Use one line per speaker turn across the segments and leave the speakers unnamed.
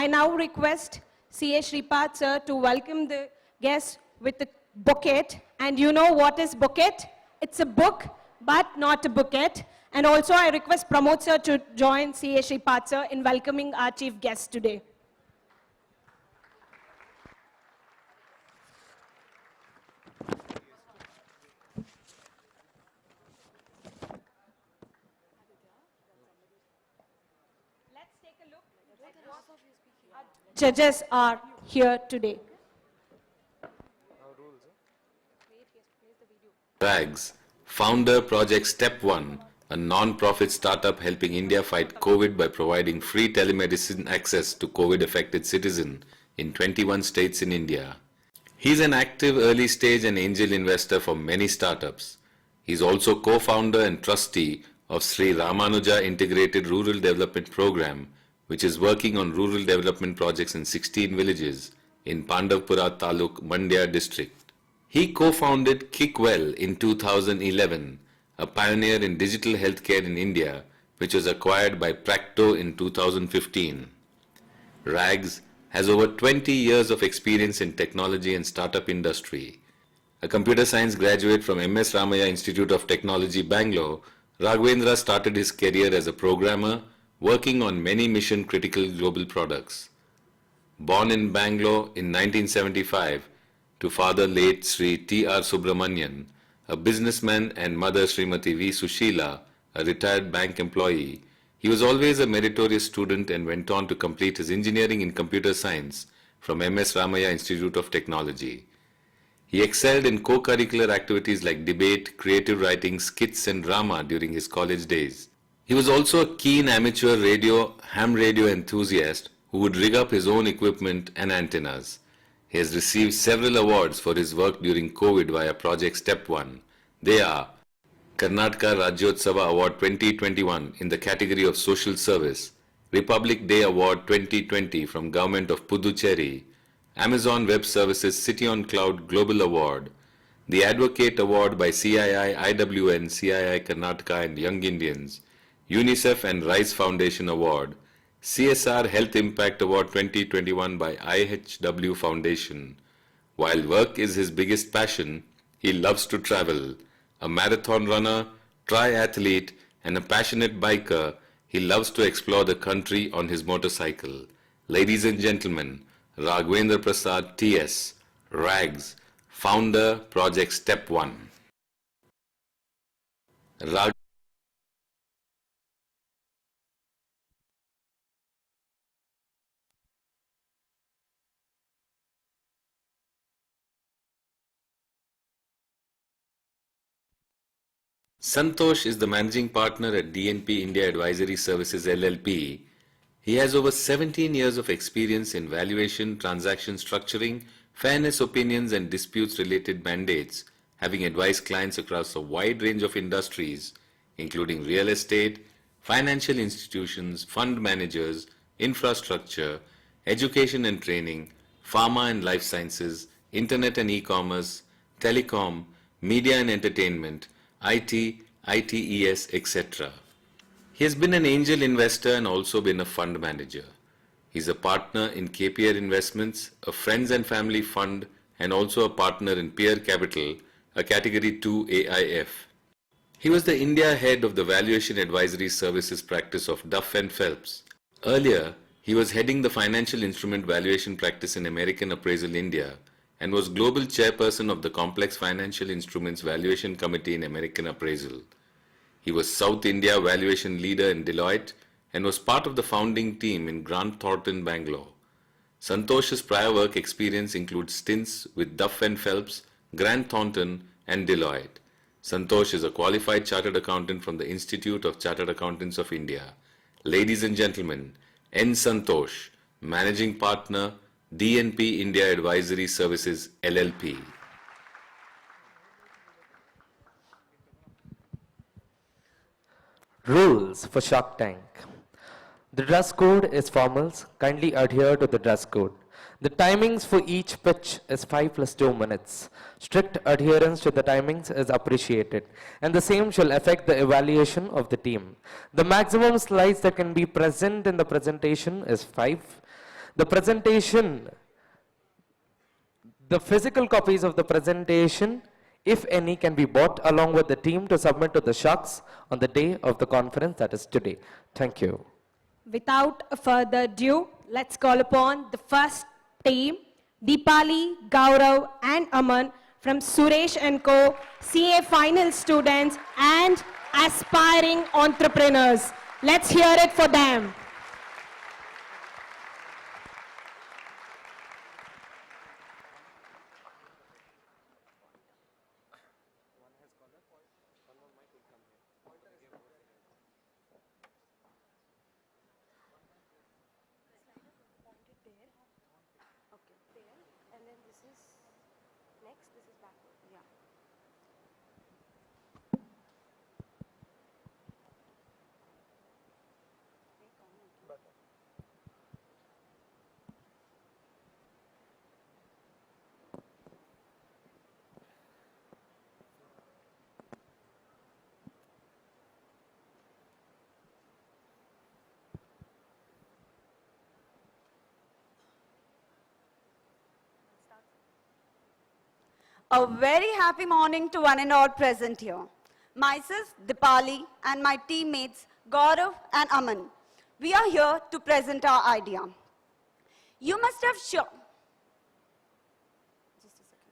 I now request C.A. Shripad sir to welcome the guests with the bouquet. And you know what is bouquet? It's a book, but not a bouquet. And also I request Pramod sir to join C.A. Shripad sir in welcoming our chief guest today. Judges are here today.
Rags, founder Project Step 1, a non-profit startup helping India fight COVID by providing free telemedicine access to COVID-affected citizens in 21 states in India. He's an active early stage and angel investor for many startups. He's also co-founder and trustee of Sri Ramanuja Integrated Rural Development Program, which is working on rural development projects in 16 villages in Pandavpura Taluk, Mandya district. He co-founded KickWell in 2011, a pioneer in digital healthcare in India, which was acquired by Practo in 2015. Rags has over 20 years of experience in technology and startup industry. A computer science graduate from MS Ramaya Institute of Technology, Bangalore, Ragavendra started his career as a programmer, working on many mission-critical global products. Born in Bangalore in 1975 to father late Sri T.R. Subramanian, a businessman, and mother Srimati V. Sushila, a retired bank employee, he was always a meritorious student and went on to complete his engineering in computer science from MS Ramaya Institute of Technology. He excelled in co-curricular activities like debate, creative writing, skits and drama during his college days. He was also a keen amateur ham radio enthusiast who would rig up his own equipment and antennas. He has received several awards for his work during COVID via Project Step 1. They are Karnataka Rajyotsava Award 2021 in the category of Social Service, Republic Day Award 2020 from Government of Puducherry, Amazon Web Services City on Cloud Global Award, the Advocate Award by CII, IWN, CII Karnataka and Young Indians, UNICEF and Rice Foundation Award, CSR Health Impact Award 2021 by IHW Foundation. While work is his biggest passion, he loves to travel. A marathon runner, triathlete, and a passionate biker, he loves to explore the country on his motorcycle. Ladies and gentlemen, Ragavendra Prasad TS, Rags, founder Project Step 1. Santhosh is the managing partner at DNP India Advisory Services LLP. He has over 17 years of experience in valuation, transaction structuring, fairness opinions and disputes-related mandates, having advised clients across a wide range of industries, including real estate, financial institutions, fund managers, infrastructure, education and training, pharma and life sciences, internet and e-commerce, telecom, media and entertainment, IT, ITES, etc. He has been an angel investor and also been a fund manager. He is a partner in KPR Investments, a friends and family fund, and also a partner in Peer Capital, a Category 2 AIF. He was the India head of the Valuation Advisory Services practice of Duff & Phelps. Earlier, he was heading the financial instrument valuation practice in American Appraisal India and was global chairperson of the Complex Financial Instruments Valuation Committee in American Appraisal. He was South India valuation leader in Deloitte and was part of the founding team in Grant Thornton, Bangalore. Santhosh's prior work experience includes stints with Duff & Phelps, Grant Thornton and Deloitte. Santhosh is a qualified chartered accountant from the Institute of Chartered Accountants of India. Ladies and gentlemen, N. Santhosh, Managing Partner, DNP India Advisory Services LLP.
Rules for Shark Tank. The dress code is formals. Kindly adhere to the dress code. The timings for each pitch is 5 plus 2 minutes. Strict adherence to the timings is appreciated, and the same shall affect the evaluation of the team. The maximum slides that can be present in the presentation is 5. The presentation, the physical copies of the presentation, if any, can be bought along with the team to submit to the Sharks on the day of the conference, that is today. Thank you.
Without further ado, let's call upon the first team, Deepali, Gaurav and Aman from Suresh & Co, CA final students and aspiring entrepreneurs. Let's hear it for them.
A very happy morning to one and all present here. Myself, Dipali, and my teammates, Gaurav and Aman. We are here to present our idea. You must have sure. Just a second.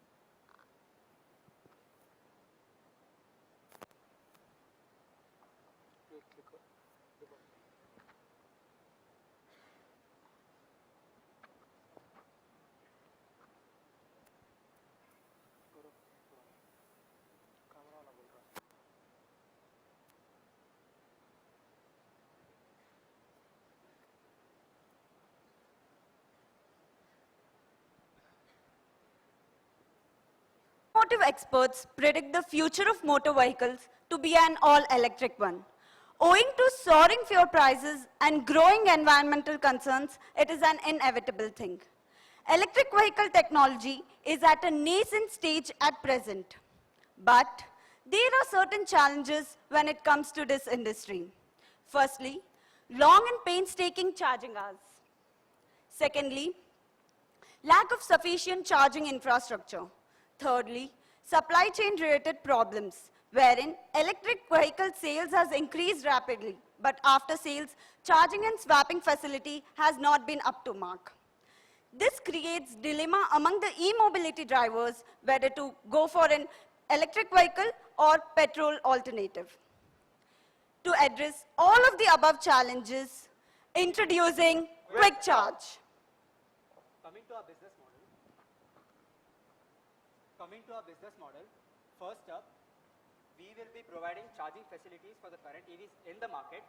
Automotive experts predict the future of motor vehicles to be an all-electric one. Owing to soaring fuel prices and growing environmental concerns, it is an inevitable thing. Electric vehicle technology is at a nascent stage at present. But there are certain challenges when it comes to this industry. Firstly, long and painstaking charging hours. Secondly, lack of sufficient charging infrastructure. Thirdly, supply chain related problems, wherein electric vehicle sales has increased rapidly, but after sales, charging and swapping facility has not been up to mark. This creates dilemma among the e-mobility drivers whether to go for an electric vehicle or petrol alternative. To address all of the above challenges, introducing Quick Charge.
Coming to our business model, first up, we will be providing charging facilities for the current EVs in the market.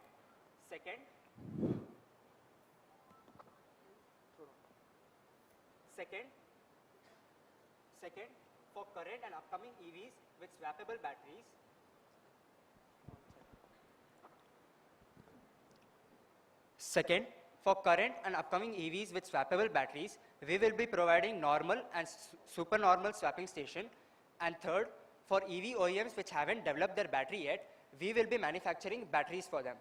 Second, for current and upcoming EVs with swappable batteries. Second, for current and upcoming EVs with swappable batteries, we will be providing normal and supernormal swapping station. And third, for EV OEMs which haven't developed their battery yet, we will be manufacturing batteries for them.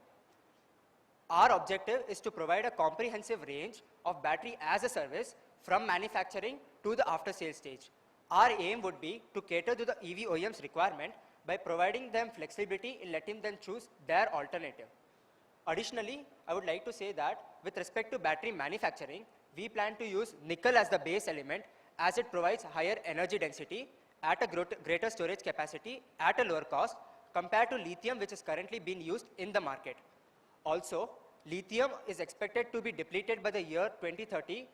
Our objective is to provide a comprehensive range of battery as a service from manufacturing to the after sales stage. Our aim would be to cater to the EV OEMs requirement by providing them flexibility in letting them choose their alternative. Additionally, I would like to say that with respect to battery manufacturing, we plan to use nickel as the base element as it provides higher energy density at a greater storage capacity at a lower cost compared to lithium which is currently being used in the market. Also, lithium is expected to be depleted by the year 2030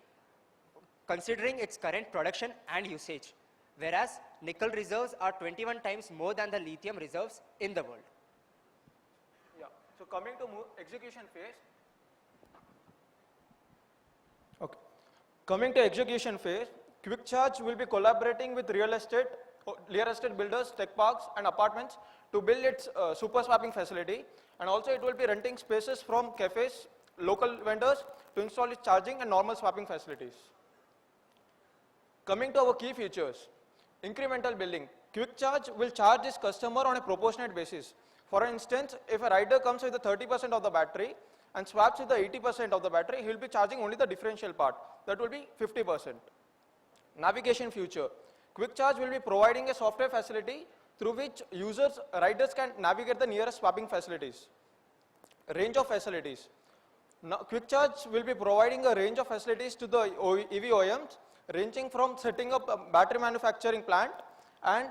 considering its current production and usage, whereas nickel reserves are 21 times more than the lithium reserves in the world.
So coming to execution phase. Okay. Coming to execution phase, Quick Charge will be collaborating with real estate builders, tech parks and apartments to build its super swapping facility, and also it will be renting spaces from cafes, local vendors to install its charging and normal swapping facilities. Coming to our key features, incremental billing. Quick Charge will charge its customer on a proportionate basis. For instance, if a rider comes with the 30% of the battery and swaps with the 80% of the battery, he will be charging only the differential part. that will be 50%. Navigation future. Quick Charge will be providing a software facility through which riders can navigate the nearest swapping facilities. Range of facilities. Now, Quick Charge will be providing a range of facilities to the EV OEMs, ranging from setting up a battery manufacturing plant and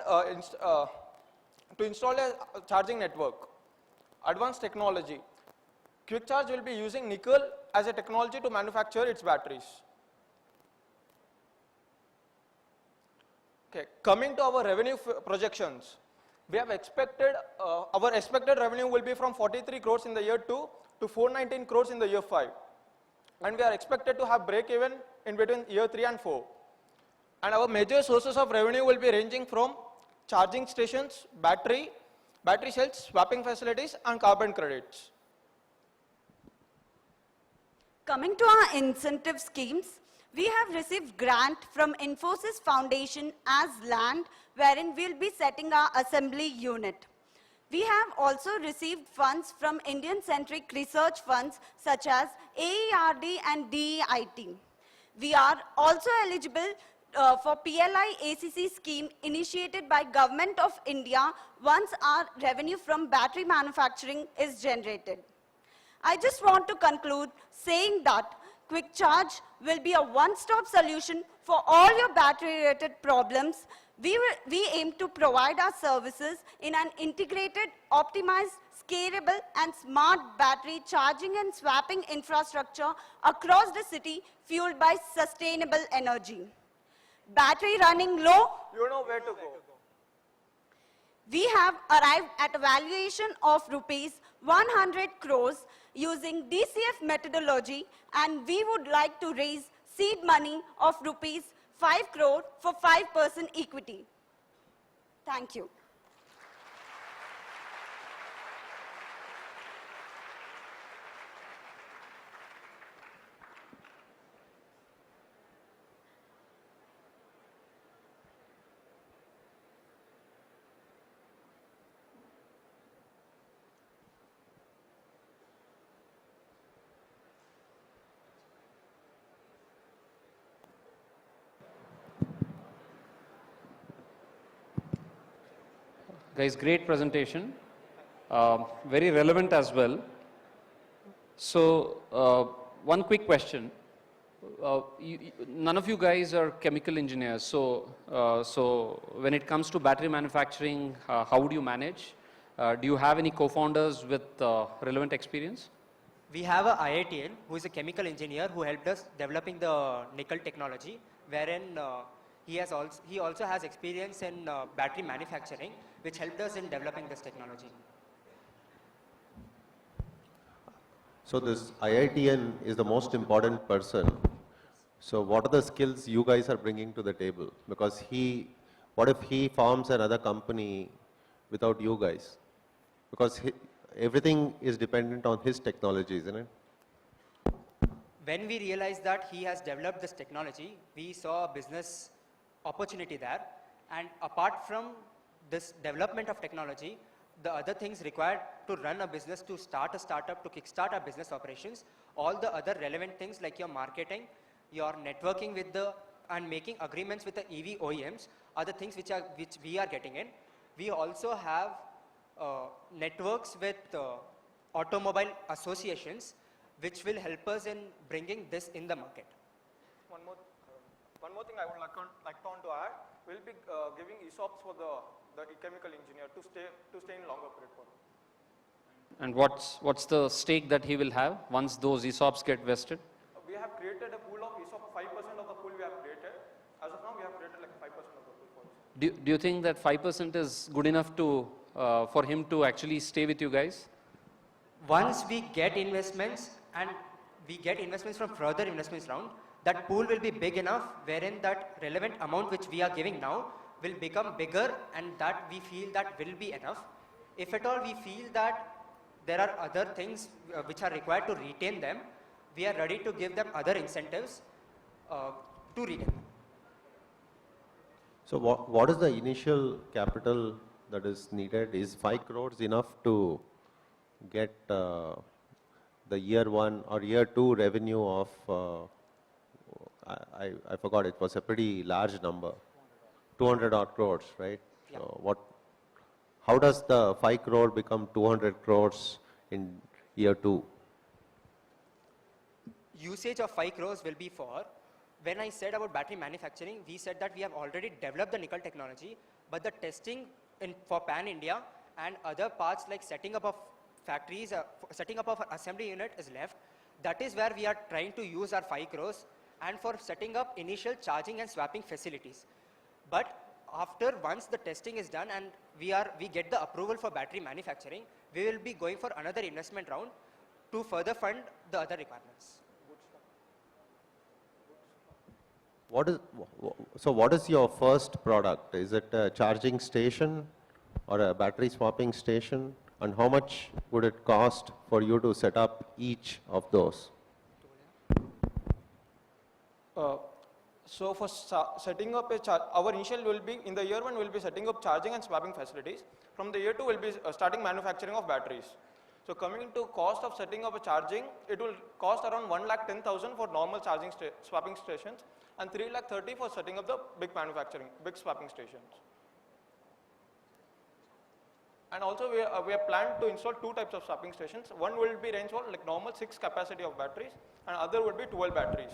to install a charging network. Advanced technology. Quick Charge will be using nickel as a technology to manufacture its batteries. Okay, coming to our revenue projections, we have expected, our expected revenue will be from 43 crores in the year 2 to 419 crores in the year 5. And we are expected to have break even in between year 3 and 4. And our major sources of revenue will be ranging from charging stations, battery cells, swapping facilities, and carbon credits.
Coming to our incentive schemes, we have received grant from Infosys Foundation as land, wherein we'll be setting our assembly unit. We have also received funds from Indian-centric research funds such as AERD and DEIT. We are also eligible for PLI ACC scheme initiated by Government of India once our revenue from battery manufacturing is generated. I just want to conclude saying that Quick Charge will be a one-stop solution for all your battery-related problems. We aim to provide our services in an integrated, optimized, scalable, and smart battery charging and swapping infrastructure across the city, fueled by sustainable energy. Battery running low?
You know where to go.
We have arrived at a valuation of rupees 100 crores using DCF methodology, and we would like to raise seed money of rupees 5 crore for 5% equity. Thank you.
Guys, great presentation, very relevant as well. So, one quick question. None of you guys are chemical engineers, so when it comes to battery manufacturing, how would you manage? Do you have any co-founders with relevant experience?
We have a IITian who is a chemical engineer who helped us developing the nickel technology, wherein he also has experience in battery manufacturing, which helped us in developing this technology.
So this IITian is the most important person. So what are the skills you guys are bringing to the table? Because what if he forms another company without you guys? Because everything is dependent on his technology, isn't it?
When we realized that he has developed this technology, we saw a business opportunity there. And apart from this development of technology, the other things required to run a business, to start a startup, to kickstart our business operations, all the other relevant things like your marketing, your networking with and making agreements with the EV OEMs are the things which we are getting in. We also have networks with automobile associations, which will help us in bringing this in the market.
One more thing I would like to add. We'll be giving ESOPs for the chemical engineer to stay in longer period for him.
And what's the stake that he will have once those ESOPs get vested?
We have created a pool of ESOP, 5% of the pool we have created. As of now, we have created like 5% of the pool for this.
Do you think that 5% is good enough to for him to actually stay with you guys?
Once we get investments and we get investments from further investments round, that pool will be big enough wherein that relevant amount which we are giving now will become bigger, and that we feel that will be enough. If at all we feel that there are other things which are required to retain them, we are ready to give them other incentives to retain them.
So what is the initial capital that is needed? Is 5 crores enough to get the year 1 or year 2 revenue of I forgot, it was a pretty large number, 200 odd crores, right?
Yeah.
So how does the 5 crore become 200 crores in year 2?
Usage of 5 crores will be for, when I said about battery manufacturing, we said that we have already developed the nickel technology, but the testing for Pan India and other parts like setting up of factories, setting up of an assembly unit is left. That is where we are trying to use our 5 crores and for setting up initial charging and swapping facilities. But after once the testing is done and we get the approval for battery manufacturing, we will be going for another investment round to further fund the other requirements.
What is your first product? Is it a charging station or a battery swapping station? And how much would it cost for you to set up each of those?
So for setting up our initial will be, in the year 1 we'll be setting up charging and swapping facilities. From the year 2 we'll be starting manufacturing of batteries. So coming to cost of setting up a charging, it will cost around 1,10,000 for normal charging swapping stations and 3,30,000 for setting up the big swapping stations. And also we have planned to install 2 types of swapping stations. One will be range for like normal 6 capacity of batteries and other would be 12 batteries.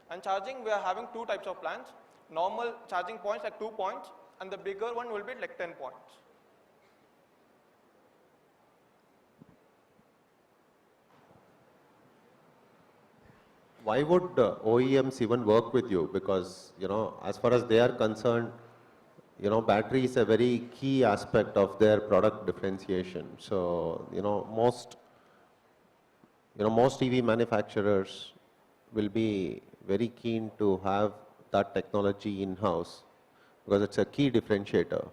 And charging, we are having 2 types of plans. Normal charging points like 2 points and the bigger one will be like 10 points.
Why would OEMs even work with you? Because, as far as they are concerned, battery is a very key aspect of their product differentiation. So, most EV manufacturers will be very keen to have that technology in-house because it's a key differentiator.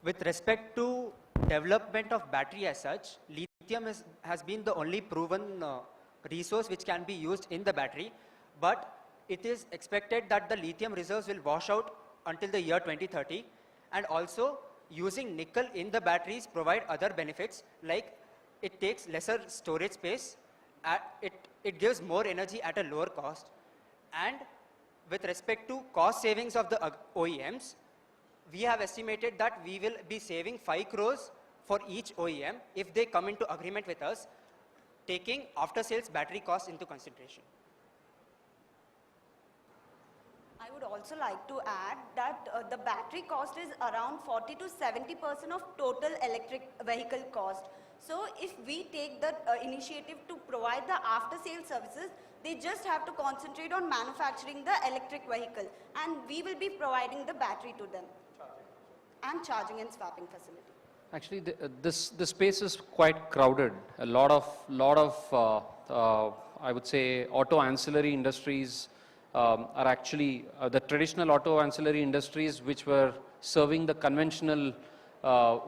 With respect to development of battery as such, lithium has been the only proven resource which can be used in the battery, but it is expected that the lithium reserves will wash out until the year 2030, and also using nickel in the batteries provide other benefits like it takes lesser storage space, it gives more energy at a lower cost, and with respect to cost savings of the OEMs, we have estimated that we will be saving 5 crores for each OEM if they come into agreement with us, taking after-sales battery costs into consideration.
I would also like to add that the battery cost is around 40 to 70% of total electric vehicle cost. So if we take the initiative to provide the after-sales services, they just have to concentrate on manufacturing the electric vehicle and we will be providing the battery to them and charging and swapping facility.
Actually, the space is quite crowded. A lot of I would say, auto ancillary industries are actually the traditional auto ancillary industries which were serving the conventional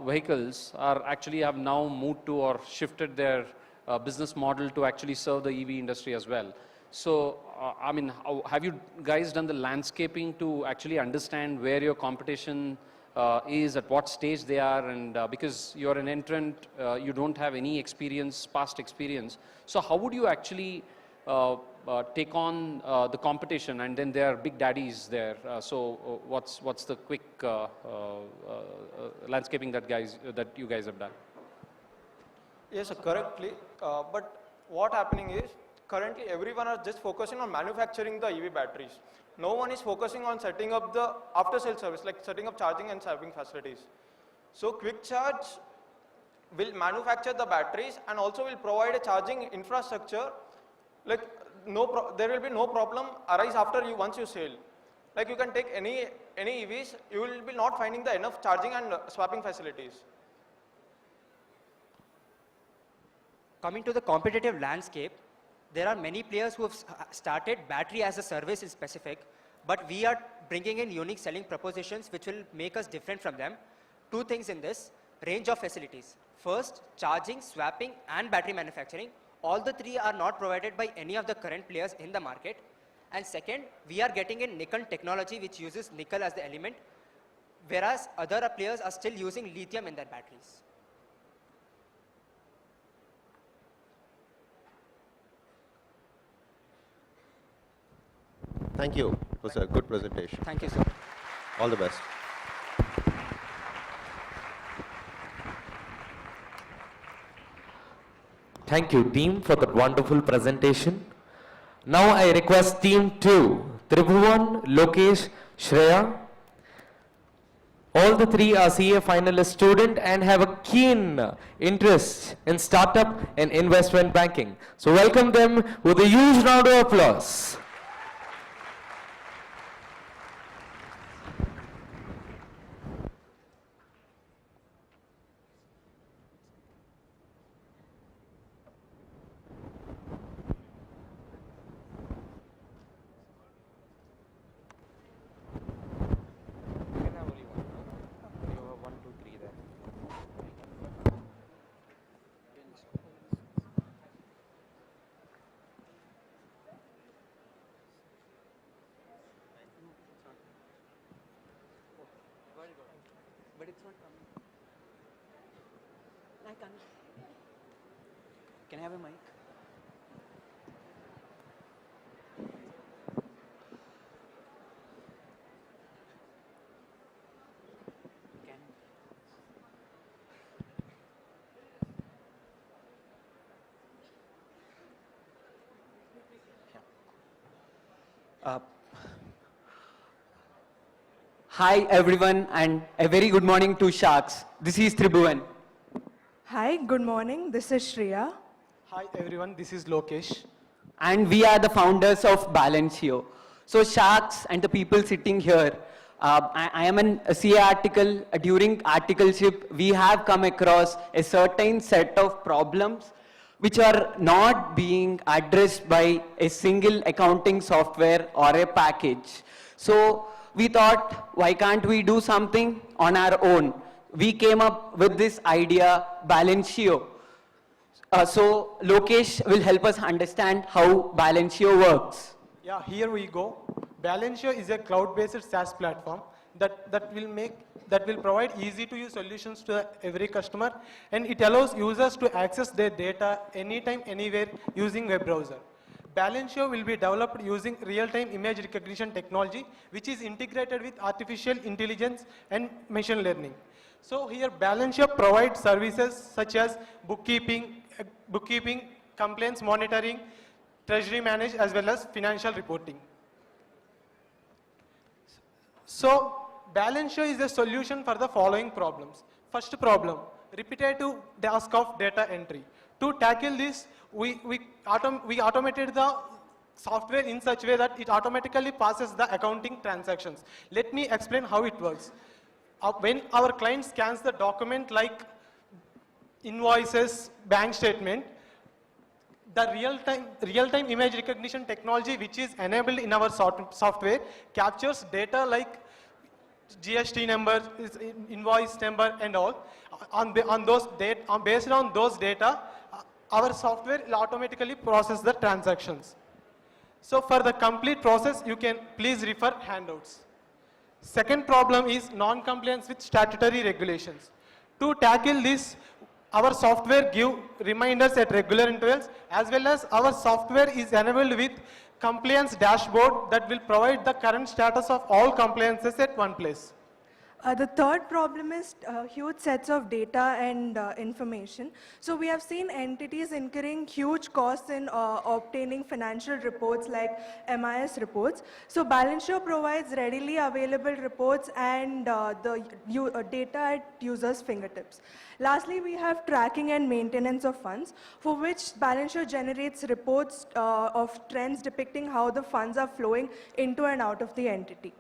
vehicles are actually have now moved to or shifted their business model to actually serve the EV industry as well. So, I mean, have you guys done the landscaping to actually understand where your competition is, at what stage they are, and because you're an entrant, you don't have any experience, past experience. So how would you actually take on the competition? And then there are big daddies there. So what's the quick landscaping that you guys have done?
Yes, correctly. But what happening is, currently everyone is just focusing on manufacturing the EV batteries. No one is focusing on setting up the after-sale service, like setting up charging and swapping facilities. So Quick Charge will manufacture the batteries and also will provide a charging infrastructure. Like there will be no problem arise after once you sell. Like you can take any EVs, you will be not finding the enough charging and swapping facilities.
Coming to the competitive landscape, there are many players who have started battery as a service in specific, but we are bringing in unique selling propositions which will make us different from them. 2 things in this: range of facilities. First, charging, swapping and battery manufacturing. All the 3 are not provided by any of the current players in the market. And second, we are getting in nickel technology which uses nickel as the element, whereas other players are still using lithium in their batteries.
Thank you. It was a good presentation.
Thank you, sir.
All the best.
Thank you, team, for that wonderful presentation. Now I request team 2, Tribhuvan, Lokesh, Shreya. All the three are CA finalist student and have a keen interest in startup and investment banking. So welcome them with a huge round of applause.
But it's not coming. I can't. Can I have a mic? Can. Hi everyone and a very good morning to Sharks. This is Tribhuvan.
Hi, good morning. This is Shreya.
Hi everyone, this is Lokesh.
And we are the founders of Balanceo. So Sharks and the people sitting here, I am a CA article. During articleship, we have come across a certain set of problems which are not being addressed by a single accounting software or a package. So we thought, why can't we do something on our own? We came up with this idea, Balanceo. So Lokesh will help us understand how Balanceo works.
Yeah, here we go. Balanceo is a cloud-based SaaS platform that will provide easy-to-use solutions to every customer, and it allows users to access their data anytime, anywhere using web browser. Balanceo will be developed using real-time image recognition technology, which is integrated with artificial intelligence and machine learning. So here Balanceo provides services such as bookkeeping, compliance monitoring, treasury management, as well as financial reporting. So Balanceo is a solution for the following problems. First problem, repetitive task of data entry. To tackle this, we automated the software in such a way that it automatically passes the accounting transactions. Let me explain how it works. When our client scans the document like invoices, bank statement, the real-time image recognition technology which is enabled in our software captures data like GST number, invoice number and all. Based on those data, our software will automatically process the transactions. So for the complete process, you can please refer handouts. Second problem is non-compliance with statutory regulations. To tackle this, our software gives reminders at regular intervals, as well as our software is enabled with compliance dashboard that will provide the current status of all compliances at one place.
The third problem is huge sets of data and information. So we have seen entities incurring huge costs in obtaining financial reports like MIS reports. So Balanceo provides readily available reports and the data at users' fingertips. Lastly, we have tracking and maintenance of funds, for which Balanceo generates reports of trends depicting how the funds are flowing into and out of the entity.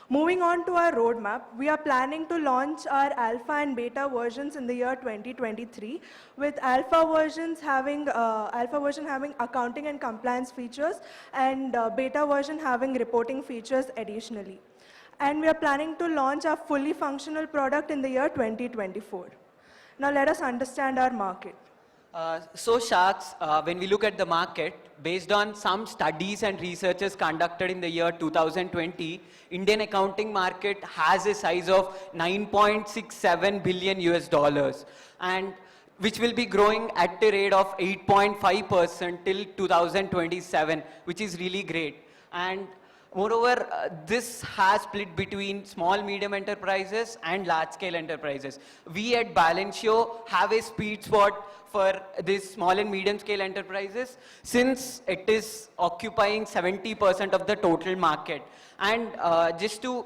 Moving on to our roadmap, we are planning to launch our alpha and beta versions in the year 2023, with alpha version having accounting and compliance features, and beta version having reporting features additionally. And we are planning to launch our fully functional product in the year 2024. Now let us understand our market.
So Sharks, when we look at the market, based on some studies and researches conducted in the year 2020, Indian accounting market has a size of 9.67 billion US dollars, and which will be growing at a rate of 8.5% till 2027, which is really great. And Moreover, this has split between small, medium enterprises and large-scale enterprises. We at Balansio have a sweet spot for these small and medium-scale enterprises since it is occupying 70% of the total market. And just to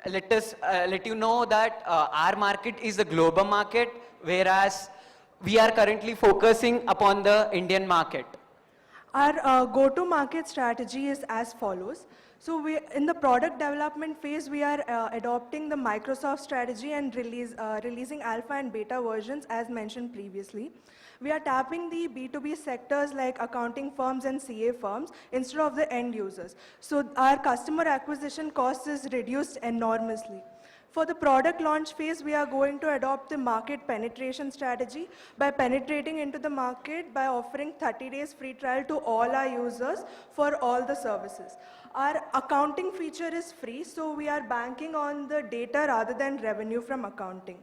let you know that our market is the global market, whereas we are currently focusing upon the Indian market.
Our go-to-market strategy is as follows. So in the product development phase, we are adopting the Microsoft strategy and releasing alpha and beta versions as mentioned previously. We are tapping the B2B sectors like accounting firms and CA firms instead of the end users. So our customer acquisition cost is reduced enormously. For the product launch phase, we are going to adopt the market penetration strategy by penetrating into the market by offering 30 days free trial to all our users for all the services. Our accounting feature is free, so we are banking on the data rather than revenue from accounting.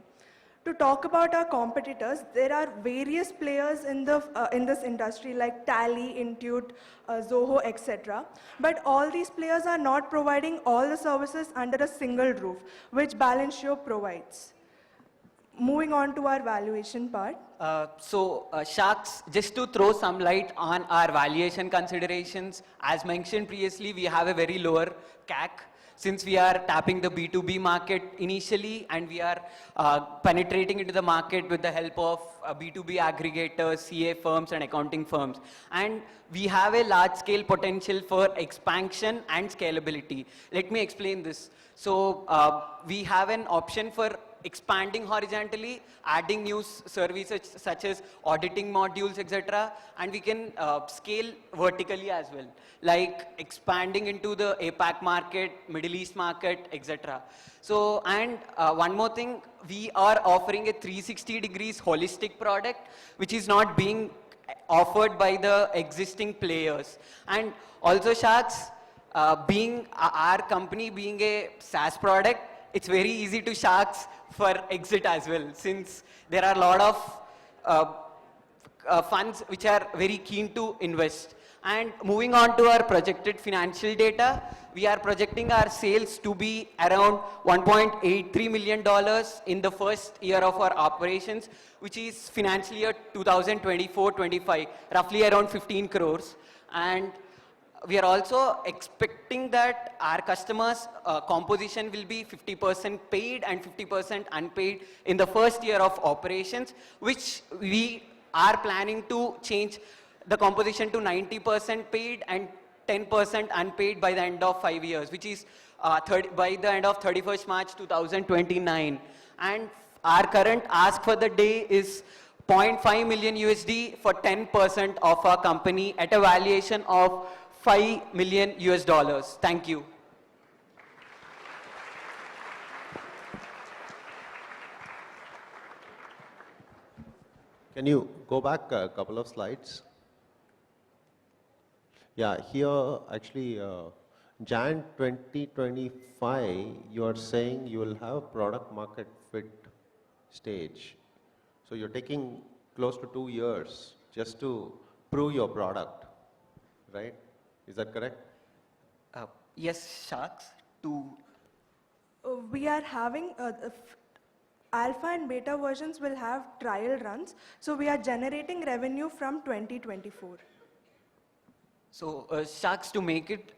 To talk about our competitors, there are various players in this industry like Tally, Intuit, Zoho, etc. But all these players are not providing all the services under a single roof, which Balansio provides. Moving on to our valuation part.
Sharks, just to throw some light on our valuation considerations, as mentioned previously, we have a very lower CAC. Since we are tapping the B2B market initially and we are penetrating into the market with the help of B2B aggregators, CA firms and accounting firms. And we have a large scale potential for expansion and scalability. Let me explain this. So we have an option for expanding horizontally, adding new services such as auditing modules, etc. And we can scale vertically as well, like expanding into the APAC market, Middle East market, etc. So, and one more thing, we are offering a 360 degrees holistic product, which is not being offered by the existing players. And also Sharks, being our company being a SaaS product, it's very easy to Sharks for exit as well, since there are a lot of funds which are very keen to invest. And moving on to our projected financial data, we are projecting our sales to be around $1.83 million in the first year of our operations, which is financial year 2024-25, roughly around 15 crores. And we are also expecting that our customers' composition will be 50% paid and 50% unpaid in the first year of operations, which we are planning to change the composition to 90% paid and 10% unpaid by the end of 5 years, which is by the end of 31st March 2029. And our current ask for the day is $0.5 million USD for 10% of our company at a valuation of $5 million US. Thank you.
Can you go back a couple of slides? Yeah, here actually Jan 2025, you are saying you will have product market fit stage. So you're taking close to 2 years just to prove your product, right? Is that correct?
Yes, Sharks.
We are having alpha and beta versions will have trial runs. So we are generating revenue from 2024.
So Sharks, to make it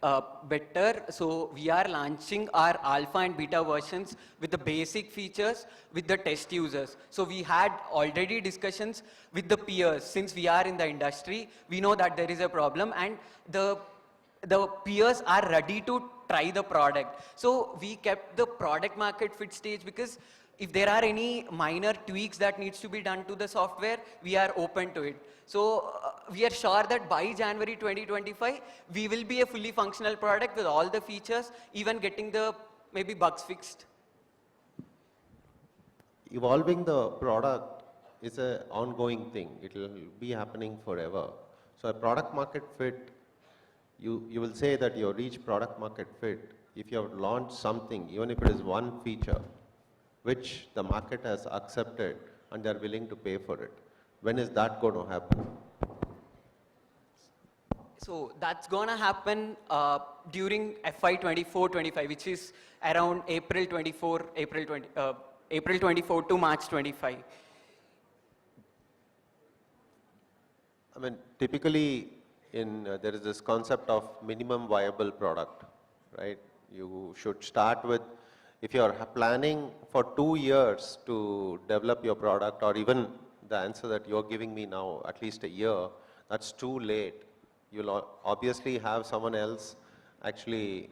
better, so we are launching our alpha and beta versions with the basic features with the test users. So we had already discussions with the peers. Since we are in the industry, we know that there is a problem and the peers are ready to try the product. So we kept the product market fit stage because if there are any minor tweaks that needs to be done to the software, we are open to it. So we are sure that by January 2025, we will be a fully functional product with all the features, even getting the maybe bugs fixed.
Evolving the product is an ongoing thing. It will be happening forever. So a product market fit, you will say that you reach product market fit if you have launched something, even if it is one feature, which the market has accepted and they are willing to pay for it. When is that going to happen?
So that's gonna happen during FY 24-25, which is around April 24 to March 25.
I mean, typically there is this concept of minimum viable product, right? You should start with, if you're planning for 2 years to develop your product, or even the answer that you're giving me now, at least a year, that's too late. You'll obviously have someone else actually,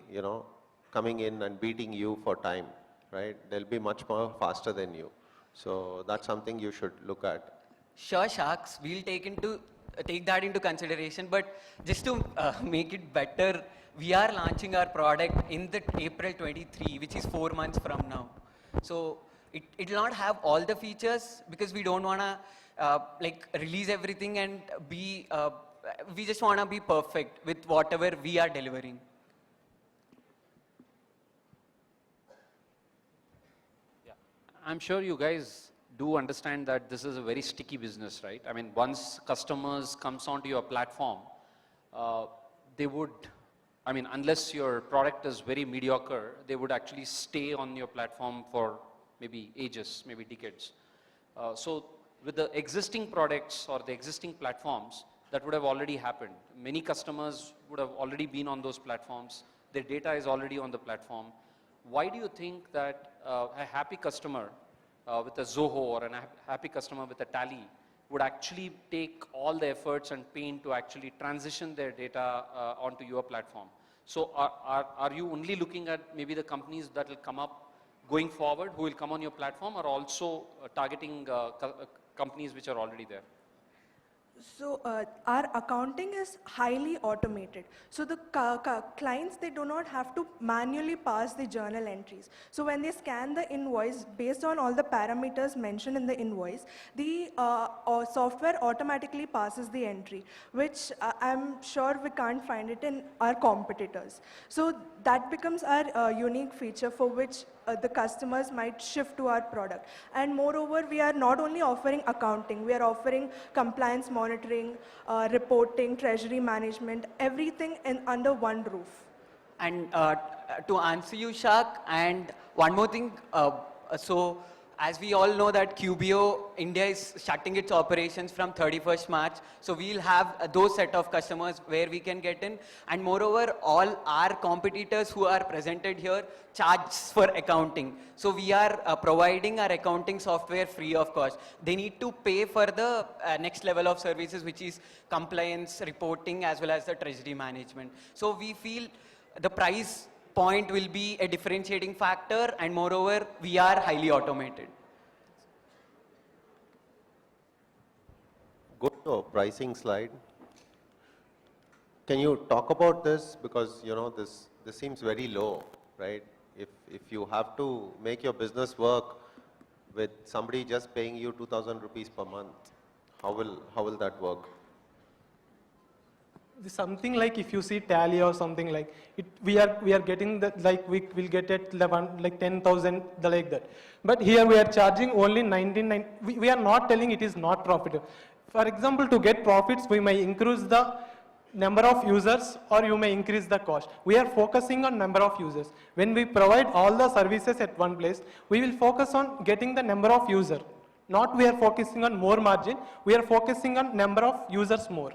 coming in and beating you for time, right? They'll be much more faster than you. So that's something you should look at.
Sure, Sharks, we'll take that into consideration, but just to make it better, we are launching our product in the April 23, which is 4 months from now. So it will not have all the features because we don't want to release everything and be, we just want to be perfect with whatever we are delivering.
Yeah. I'm sure you guys do understand that this is a very sticky business, right? I mean, once customers comes onto your platform, they would, I mean, unless your product is very mediocre, they would actually stay on your platform for maybe ages, maybe decades. So with the existing products or the existing platforms, that would have already happened. Many customers would have already been on those platforms. Their data is already on the platform. Why do you think that a happy customer with a Zoho or a happy customer with a Tally would actually take all the efforts and pain to actually transition their data onto your platform? So are you only looking at maybe the companies that will come up going forward, who will come on your platform, or also targeting companies which are already there?
So our accounting is highly automated. So the clients, they do not have to manually pass the journal entries. So when they scan the invoice, based on all the parameters mentioned in the invoice, the software automatically passes the entry, which I'm sure we can't find it in our competitors. So that becomes our unique feature for which the customers might shift to our product. And moreover, we are not only offering accounting, we are offering compliance monitoring, reporting, treasury management, everything under one roof.
And to answer you, Shak, and one more thing, so as we all know that QBO, India is shutting its operations from 31st March. So we'll have those set of customers where we can get in. And moreover, all our competitors who are presented here charge for accounting. So we are providing our accounting software free of cost. They need to pay for the next level of services, which is compliance, reporting, as well as the treasury management. So we feel the price point will be a differentiating factor, and moreover, we are highly automated.
Go to a pricing slide. Can you talk about this? Because, this seems very low, right? If you have to make your business work with somebody just paying you 2,000 rupees per month, how will that work?
Something like if you see Tally or something like it, we are getting that, like we will get at 10,000 like that. But here we are charging only 99. We are not telling it is not profitable. For example, to get profits, we may increase the number of users or you may increase the cost. We are focusing on number of users. When we provide all the services at one place, we will focus on getting the number of users. Not we are focusing on more margin, we are focusing on number of users more.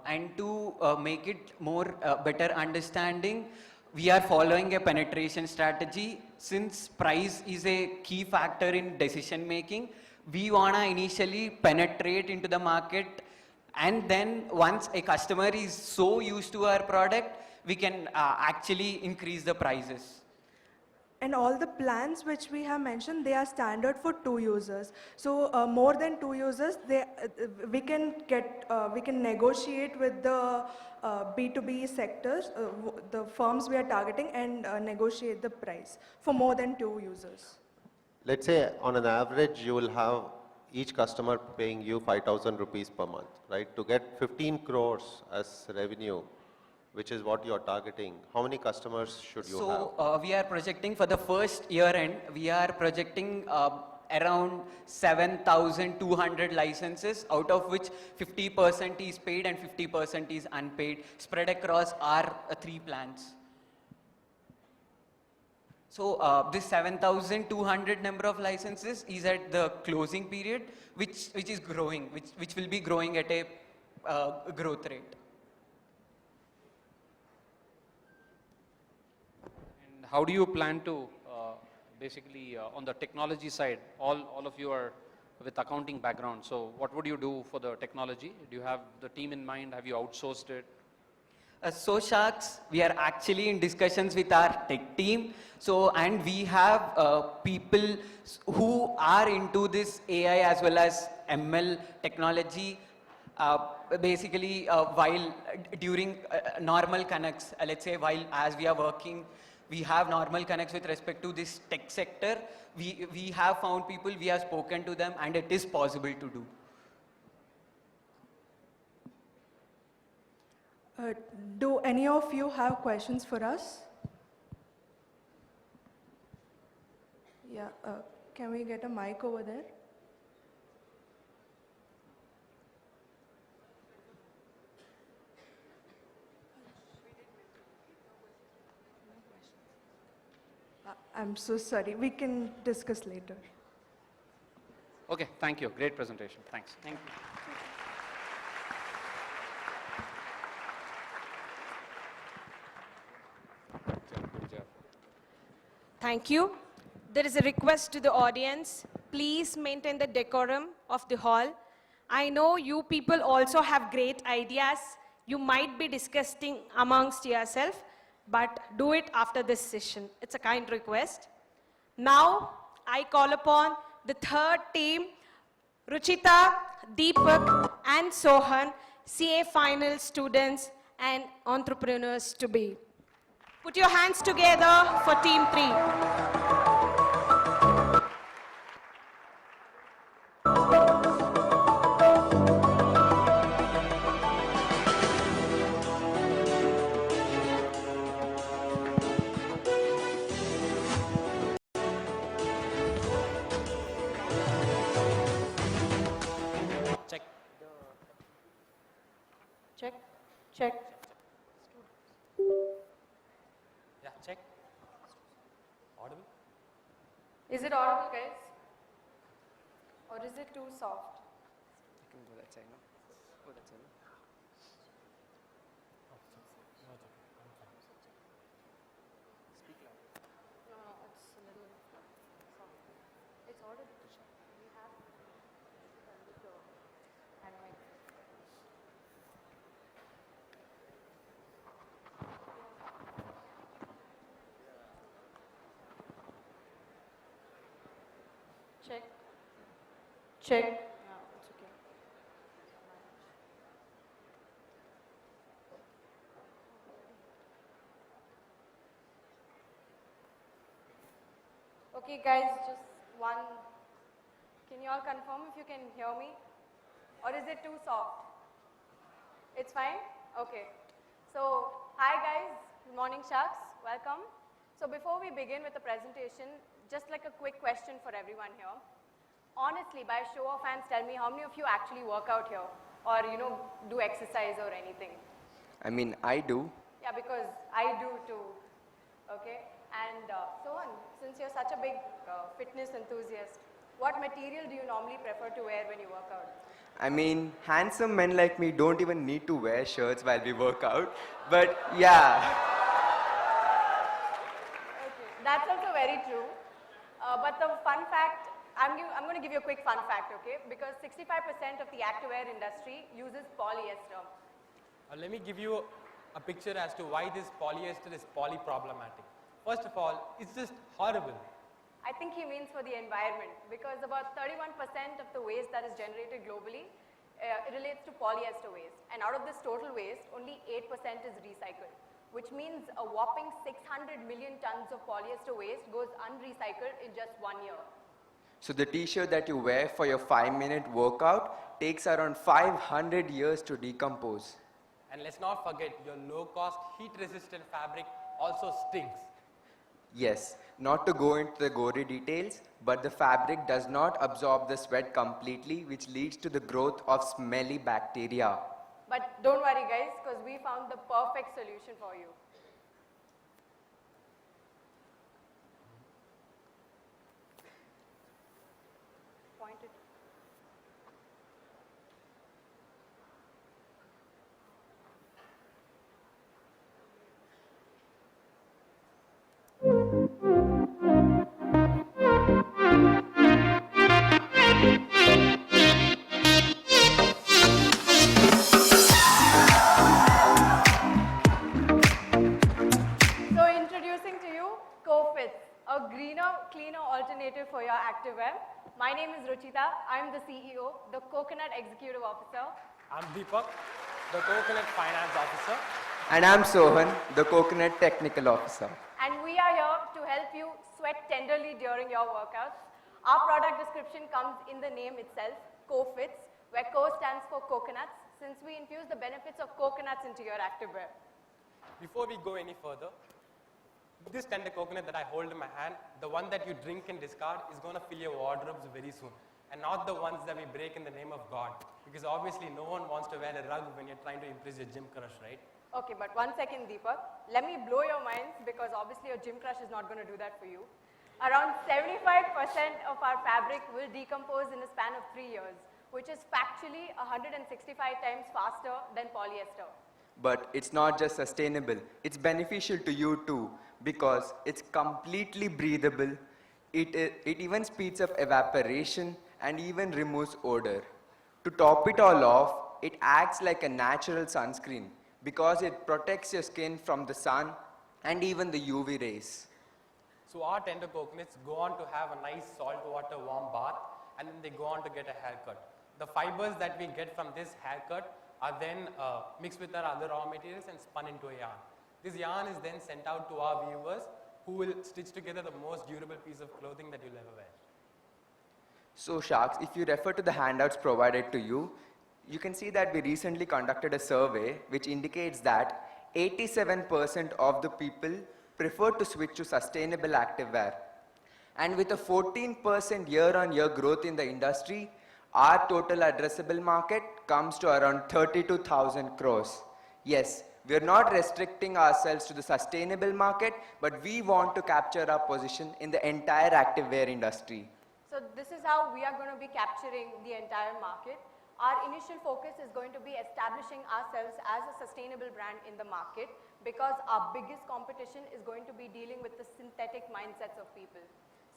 And to make it more better understanding, we are following a penetration strategy. Since price is a key factor in decision making, we want to initially penetrate into the market, and then once a customer is so used to our product, we can actually increase the prices.
And all the plans which we have mentioned, they are standard for 2 users. So more than 2 users, we can negotiate with the B2B sectors, the firms we are targeting, and negotiate the price for more than 2 users.
Let's say on an average, you will have each customer paying you 5,000 rupees per month, right? To get 15 crores as revenue, which is what you're targeting, how many customers should you have?
So we are projecting for the first year end, we are projecting around 7,200 licenses, out of which 50% is paid and 50% is unpaid, spread across our 3 plants. So this 7,200 number of licenses is at the closing period, which is growing, which will be growing at a growth rate.
And how do you plan to, basically, on the technology side, all of you are with accounting background, so what would you do for the technology? Do you have the team in mind? Have you outsourced it?
So Sharks, we are actually in discussions with our tech team. So, and we have people who are into this AI as well as ML technology. Basically, while during normal connects, let's say while as we are working, we have normal connects with respect to this tech sector. We have found people, we have spoken to them, and it is possible to do.
Do any of you have questions for us? Yeah, can we get a mic over there? I'm so sorry. We can discuss later.
Okay, thank you. Great presentation. Thanks.
Thank you.
Good job.
Thank you. There is a request to the audience. Please maintain the decorum of the hall. I know you people also have great ideas. You might be discussing amongst yourself, but do it after this session. It's a kind request. Now, I call upon the third team, Ruchita, Deepak, and Sohan, CA final students and entrepreneurs to be. Put your hands together for team 3.
Check.
Check, check.
Yeah, check. Audible?
Is it audible, guys? Or is it too soft?
You can go that side, no? Go that side, no? Speak loud.
No, no, it's a little soft. It's audible. We have and mic. Check. Check. Yeah, it's okay. Okay, guys, just one. Can you all confirm if you can hear me? Or is it too soft? It's fine? Okay. So, hi guys. Good morning, Sharks. Welcome. So, before we begin with the presentation, just like a quick question for everyone here. Honestly, by show of hands, tell me how many of you actually work out here? Or, do exercise or anything?
I mean, I do.
Yeah, because I do too. Okay? And Sohan, since you're such a big fitness enthusiast, what material do you normally prefer to wear when you work out?
I mean, handsome men like me don't even need to wear shirts while we work out. But yeah.
Okay, that's also very true. But the fun fact, I'm going to give you a quick fun fact, okay? Because 65% of the activewear industry uses polyester.
Let me give you a picture as to why this polyester is polyproblematic. First of all, it's just horrible.
I think he means for the environment, because about 31% of the waste that is generated globally it relates to polyester waste. And out of this total waste, only 8% is recycled, which means a whopping 600 million tons of polyester waste goes unrecycled in just 1 year.
So the t-shirt that you wear for your 5-minute workout takes around 500 years to decompose.
And let's not forget, your low-cost, heat-resistant fabric also stinks.
Yes, Not to go into the gory details, but the fabric does not absorb the sweat completely, which leads to the growth of smelly bacteria.
But don't worry guys, because we found the perfect solution for you. Point it. So introducing to you CoFits, a greener, cleaner alternative for your activewear. My name is Ruchita. I'm the CEO, the Coconut Executive Officer.
I'm Deepak, the Coconut Finance Officer.
And I'm Sohan, the Coconut Technical Officer.
And we are here to help you sweat tenderly during your workouts. Our product description comes in the name itself, CoFits, where Co stands for coconuts, since we infuse the benefits of coconuts into your activewear.
Before we go any further, this tender coconut that I hold in my hand, the one that you drink and discard is going to fill your wardrobes very soon. And not the ones that we break in the name of God. Because obviously no one wants to wear a rug when you're trying to impress your gym crush, right?
Okay, but 1 second, Deepak. Let me blow your minds because obviously your gym crush is not going to do that for you. Around 75% of our fabric will decompose in a span of 3 years, which is factually 165 times faster than polyester.
But it's not just sustainable, it's beneficial to you too, because it's completely breathable, it even speeds up evaporation and even removes odor. To top it all off, it acts like a natural sunscreen because it protects your skin from the sun and even the UV rays.
So our tender coconuts go on to have a nice saltwater warm bath and then they go on to get a haircut. The fibers that we get from this haircut are then mixed with our other raw materials and spun into a yarn. This yarn is then sent out to our viewers who will stitch together the most durable piece of clothing that you'll ever wear.
So Sharks, if you refer to the handouts provided to you, you can see that we recently conducted a survey which indicates that 87% of the people prefer to switch to sustainable activewear. And with a 14% year-on-year growth in the industry, our total addressable market comes to around 32,000 crores. Yes, we are not restricting ourselves to the sustainable market, but we want to capture our position in the entire activewear industry.
So this is how we are going to be capturing the entire market. Our initial focus is going to be establishing ourselves as a sustainable brand in the market because our biggest competition is going to be dealing with the synthetic mindsets of people.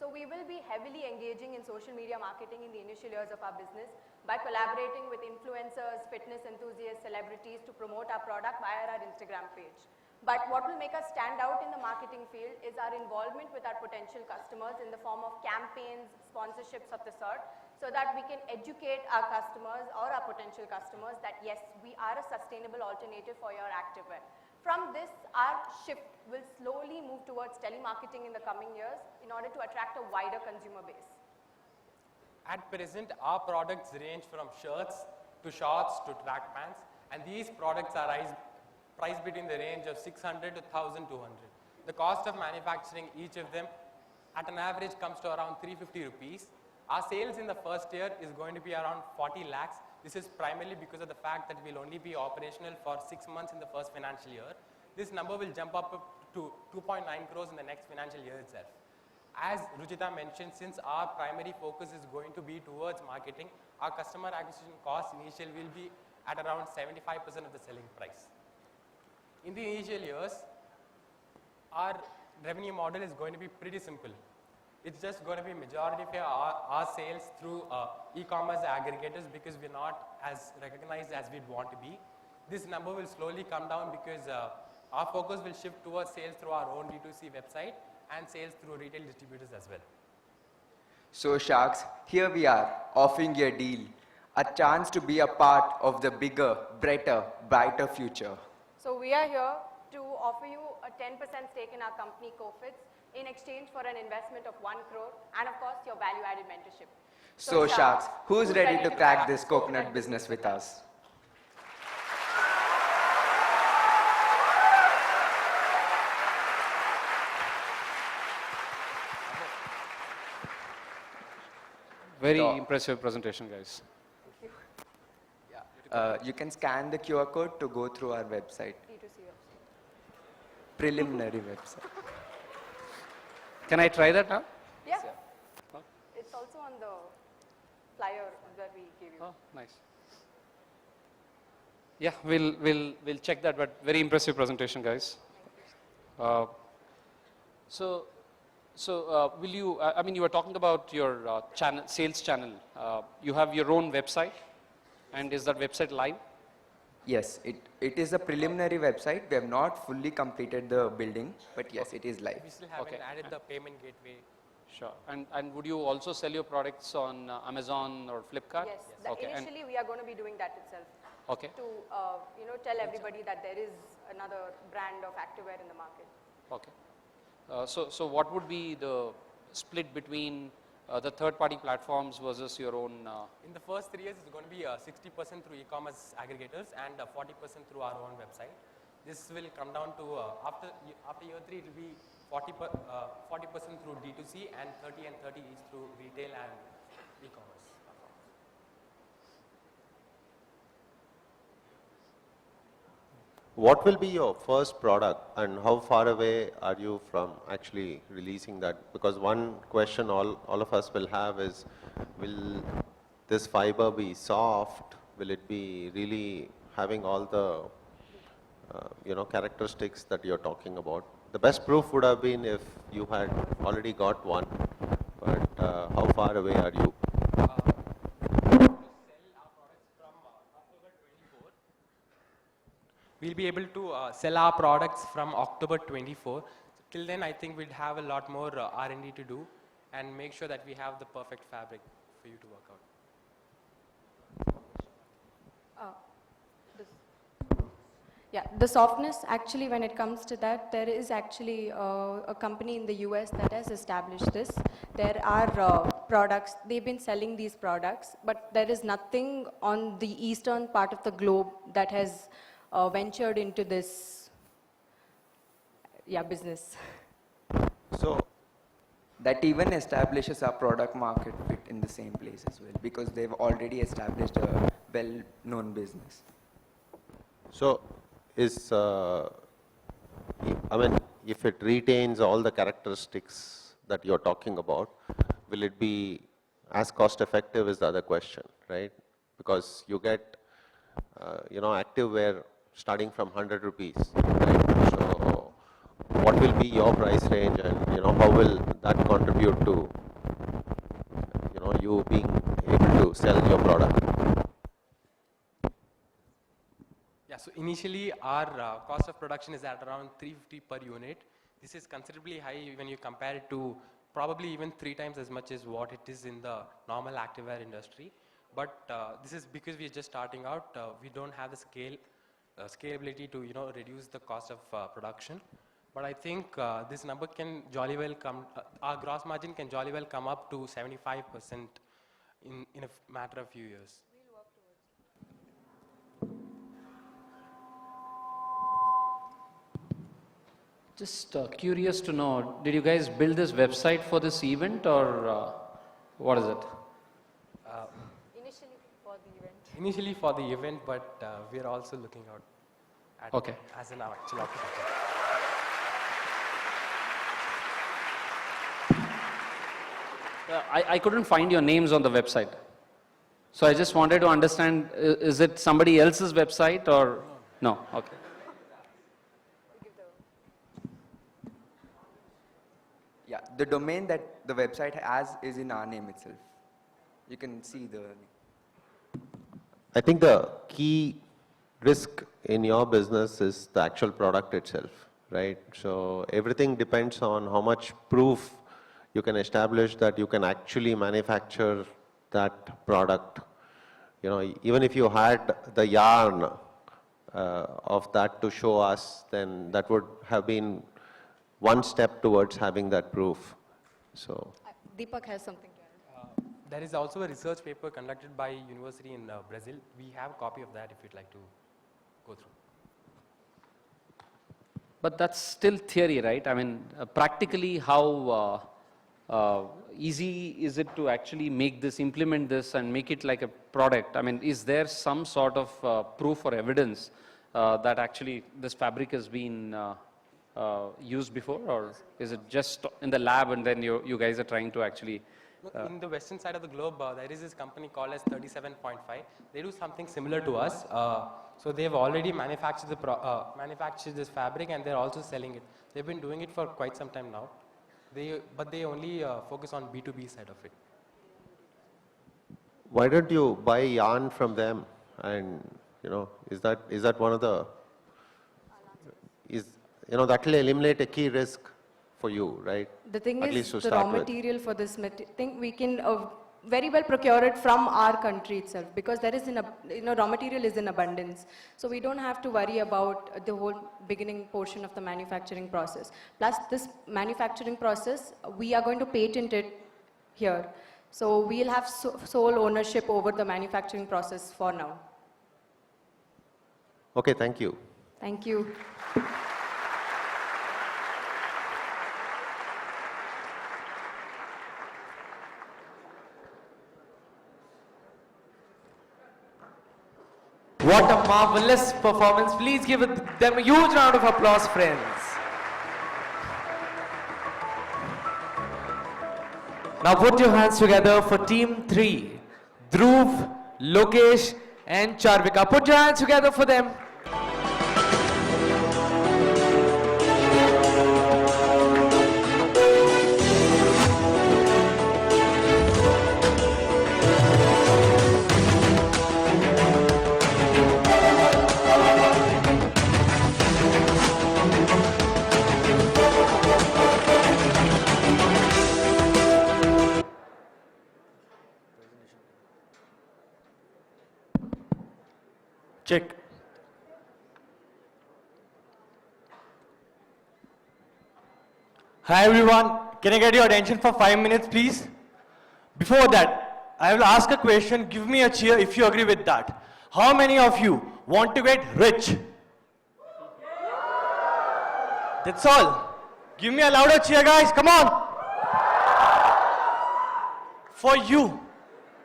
So we will be heavily engaging in social media marketing in the initial years of our business by collaborating with influencers, fitness enthusiasts, celebrities to promote our product via our Instagram page. But what will make us stand out in the marketing field is our involvement with our potential customers in the form of campaigns, sponsorships of the sort, so that we can educate our customers or our potential customers that yes, we are a sustainable alternative for your activewear. From this, our shift will slowly move towards telemarketing in the coming years in order to attract a wider consumer base.
At present, our products range from shirts to shorts to track pants, and these products are priced between the range of 600 to 1,200. The cost of manufacturing each of them at an average comes to around 350 rupees. Our sales in the first year is going to be around 40 lakhs. This is primarily because of the fact that we'll only be operational for 6 months in the first financial year. This number will jump up to 2.9 crores in the next financial year itself. As Ruchita mentioned, since our primary focus is going to be towards marketing, our customer acquisition cost initial will be at around 75% of the selling price. In the initial years, our revenue model is going to be pretty simple. It's just going to be majority of our sales through e-commerce aggregators because we're not as recognized as we'd want to be. This number will slowly come down because our focus will shift towards sales through our own D2C website and sales through retail distributors as well.
So Sharks, here we are offering you a deal, a chance to be a part of the bigger, better, brighter future.
So we are here to offer you a 10% stake in our company CoFits in exchange for an investment of 1 crore and of course your value-added mentorship.
So Sharks, who's ready to crack this coconut business with us?
very
the-
impressive presentation, guys.
You can scan the QR code to go through our website.
D2C website.
Preliminary website.
Can I try that now?
Yeah. It's also on the flyer that we gave you.
Oh, nice. Yeah, we'll check that, but very impressive presentation, guys. So will you, I mean, you were talking about your channel, sales channel. You have your own website, and is that website live?
Yes, it is a preliminary website. We have not fully completed the building, but yes, it is live.
We still haven't added the payment gateway.
Sure. And would you also sell your products on Amazon or Flipkart?
Yes.
Okay. And
Initially, we are going to be doing that itself.
okay.
To tell everybody that there is another brand of activewear in the market.
Okay. So what would be the split between the third-party platforms versus your own?
In the first 3 years, it's going to be 60% through e-commerce aggregators and 40% through our own website. This will come down to, after year 3, it will be 40% through D2C and 30 and 30 each through retail and e-commerce.
What will be your first product and how far away are you from actually releasing that? Because one question all of us will have is, will this fiber be soft? Will it be really having all the characteristics that you're talking about? The best proof would have been if you had already got one, but how far away are you?
We'll be able to sell our products from October 24. Till then, I think we'll have a lot more R&D to do and make sure that we have the perfect fabric for you to work out.
Yeah, the softness, actually, when it comes to that, there is actually a company in the US that has established this. There are products, they've been selling these products, but there is nothing on the eastern part of the globe that has ventured into this business.
So
That even establishes our product market fit in the same place as well, because they've already established a well-known business.
So is, if it retains all the characteristics that you're talking about, will it be as cost effective is the other question, right? Because you get, activewear starting from 100 rupees, right? So what will be your price range and, how will that contribute to, you being able to sell your product?
Yeah, so initially our cost of production is at around 350 per unit. This is considerably high when you compare it to probably even 3 times as much as what it is in the normal activewear industry. But this is because we are just starting out. We don't have the scalability to reduce the cost of production. But I think this number can jolly well come. Our gross margin can jolly well come up to 75% in a matter of few years.
Just curious to know, did you guys build this website for this event or what is it?
Initially for the event.
Initially for the event, but we are also looking out at
Okay.
as an actual opportunity.
I couldn't find your names on the website. So I just wanted to understand, is it somebody else's website or no? Okay.
Yeah, the domain that the website has is in our name itself. You can see the name.
I think the key risk in your business is the actual product itself, right? So everything depends on how much proof you can establish that you can actually manufacture that product. Even if you had the yarn of that to show us, then that would have been one step towards having that proof. So
Deepak has something to add.
There is also a research paper conducted by a university in Brazil. We have a copy of that if you'd like to go through.
But that's still theory, right? I mean, practically how easy is it to actually make this, implement this and make it like a product? I mean, is there some sort of proof or evidence that actually this fabric has been used before, or is it just in the lab and then you guys are trying to actually...
In the western side of the globe, there is this company called as 37.5. They do something similar to us. So they've already manufactured manufactured this fabric, and they're also selling it. They've been doing it for quite some time now. But they only focus on B2B side of it.
Why don't you buy yarn from them? And is that one of the that will eliminate a key risk for you, right?
The thing
At least
is,
to
the raw
start with.
material for this thing, we can very well procure it from our country itself, because there is, raw material is in abundance. So we don't have to worry about the whole beginning portion of the manufacturing process. Plus, this manufacturing process, we are going to patent it here. So we'll have sole ownership over the manufacturing process for now.
Okay, thank you.
Thank you.
What a marvelous performance. Please give them a huge round of applause, friends. Now put your hands together for team 3. Dhruv, Lokesh and Charvika. Put your hands together for them.
Check. Hi everyone, can I get your attention for 5 minutes please? Before that, I will ask a question, give me a cheer if you agree with that. How many of you want to get rich? That's all. Give me a louder cheer guys, come on. For you,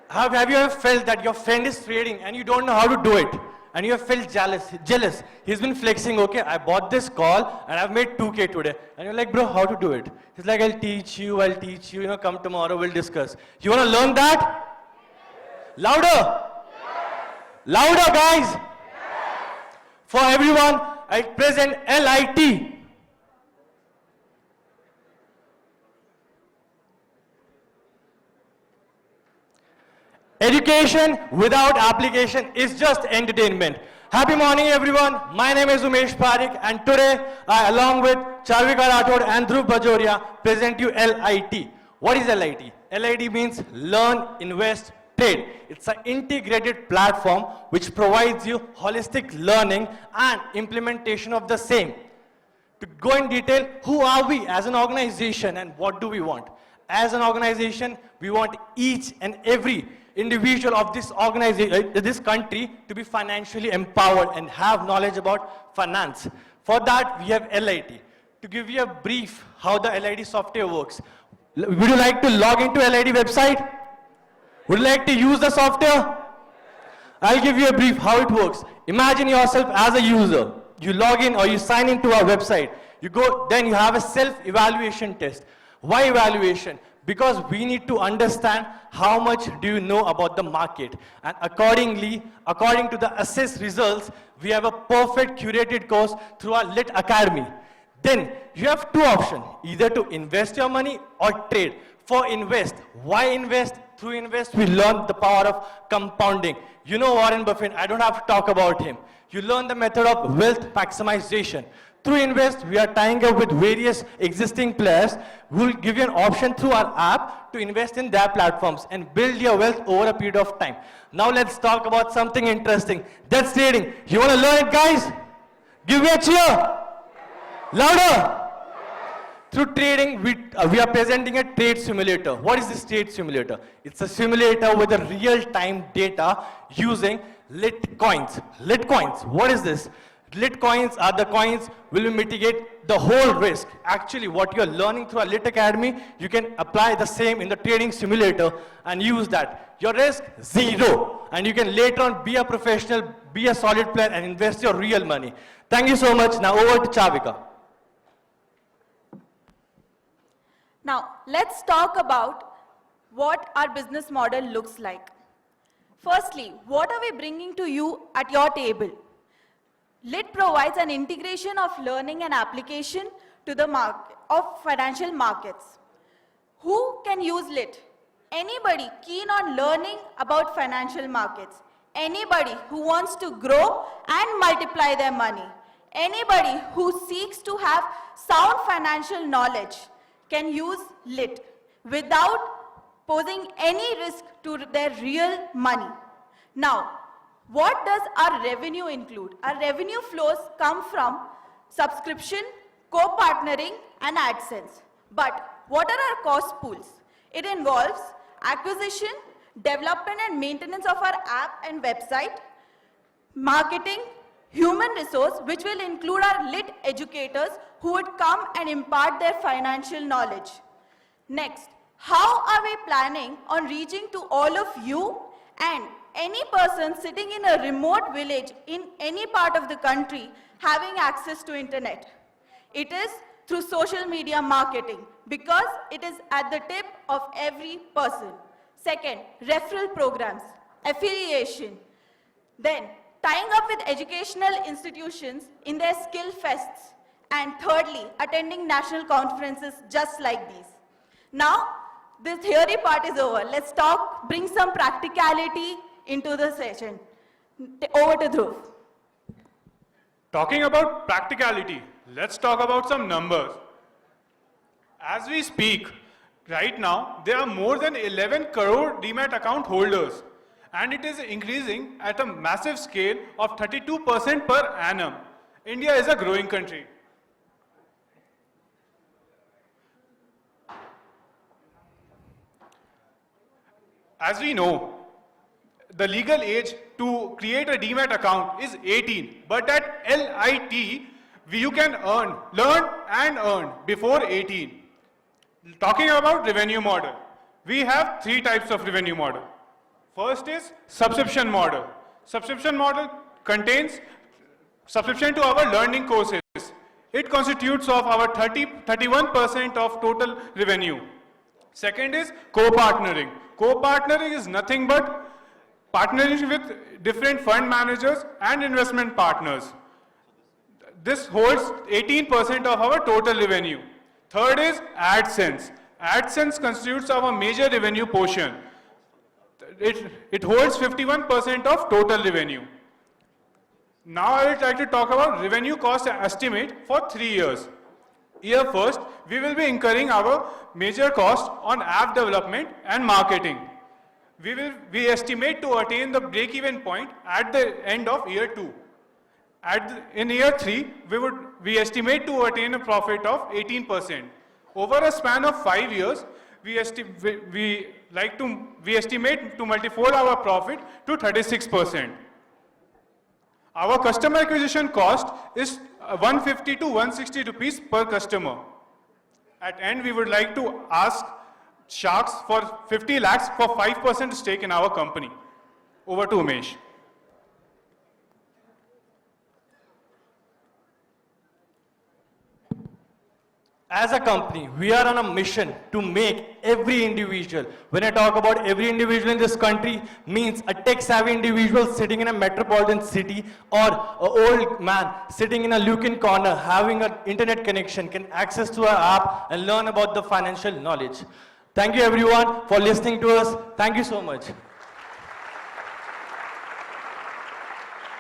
have you ever felt that your friend is trading and you don't know how to do it? And you have felt jealous. He's been flexing, okay, I bought this call and I've made 2K today. And you're like, bro, how to do it? He's like, I'll teach you, come tomorrow, we'll discuss. You want to learn that? Louder. Yes. Louder, guys. Yes. For everyone, I present LIT. Education without application is just entertainment. Happy morning everyone, my name is Umesh Parik and today I along with Charvika Rathod and Dhruv Bajoria present you LIT. What is LIT? LIT means Learn, Invest, Trade. It's an integrated platform which provides you holistic learning and implementation of the same. To go in detail, who are we as an organization and what do we want? As an organization, we want each and every individual of this organization, this country to be financially empowered and have knowledge about finance. For that, we have LIT. To give you a brief how the LIT software works, would you like to log into LIT website? Would you like to use the software? I'll give you a brief how it works. Imagine yourself as a user. You log in or you sign into our website. You go, then you have a self-evaluation test. Why evaluation? Because we need to understand how much do you know about the market. And accordingly, according to the assessed results, we have a perfect curated course through our Lit Academy. Then you have two options, either to invest your money or trade. For invest, why invest? Through invest, we learn the power of compounding. You know Warren Buffett, I don't have to talk about him. You learn the method of wealth maximization. Through Invest, we are tying up with various existing players who will give you an option through our app to invest in their platforms and build your wealth over a period of time. Now let's talk about something interesting. That's trading. You want to learn it, guys? Give me a cheer. Louder. Through trading, we are presenting a trade simulator. What is this trade simulator? It's a simulator with a real-time data using Litcoins. Litcoins, what is this? lit coins are the coins will mitigate the whole risk. Actually, what you're learning through a lit academy, you can apply the same in the trading simulator and use that. Your risk, zero. And you can later on be a professional, be a solid player and invest your real money. Thank you so much. Now over to Chavika.
Now, let's talk about what our business model looks like. Firstly, what are we bringing to you at your table? LIT provides an integration of learning and application to the market of financial markets. Who can use LIT? Anybody keen on learning about financial markets. Anybody who wants to grow and multiply their money. Anybody who seeks to have sound financial knowledge can use LIT without posing any risk to their real money. Now, what does our revenue include? Our revenue flows come from subscription, co-partnering and AdSense. But what are our cost pools? It involves acquisition, development and maintenance of our app and website, marketing, human resource, which will include our LIT educators who would come and impart their financial knowledge. Next, how are we planning on reaching to all of you and any person sitting in a remote village in any part of the country having access to internet? It is through social media marketing because it is at the tip of every person. Second, referral programs, affiliation. Then, tying up with educational institutions in their skill fests. And thirdly, attending national conferences just like these. Now, the theory part is over. Let's bring some practicality into the session. Over to Dhruv.
Talking about practicality, let's talk about some numbers. As we speak, right now, there are more than 11 crore Demat account holders, and it is increasing at a massive scale of 32% per annum. India is a growing country. As we know, the legal age to create a Demat account is 18, but at LIT, you can learn and earn before 18. Talking about revenue model, we have three types of revenue model. First is subscription model. Subscription model contains subscription to our learning courses. It constitutes of our 31% of total revenue. Second is co-partnering. Co-partnering is nothing but partnering with different fund managers and investment partners. This holds 18% of our total revenue. Third is AdSense. AdSense constitutes of a major revenue portion. It holds 51% of total revenue. Now I would like to talk about revenue cost estimate for 3 years. Year first, we will be incurring our major cost on app development and marketing. We estimate to attain the break-even point at the end of year 2. In year 3, we estimate to attain a profit of 18%. Over a span of 5 years, we estimate to multiply our profit to 36%. Our customer acquisition cost is 150 to 160 rupees per customer. At end, we would like to ask Sharks for 50 lakhs for 5% stake in our company. Over to Umesh.
As a company, we are on a mission to make every individual, when I talk about every individual in this country, means a tech-savvy individual sitting in a metropolitan city or an old man sitting in a Lucan corner having an internet connection can access to our app and learn about the financial knowledge. Thank you everyone for listening to us. Thank you so much.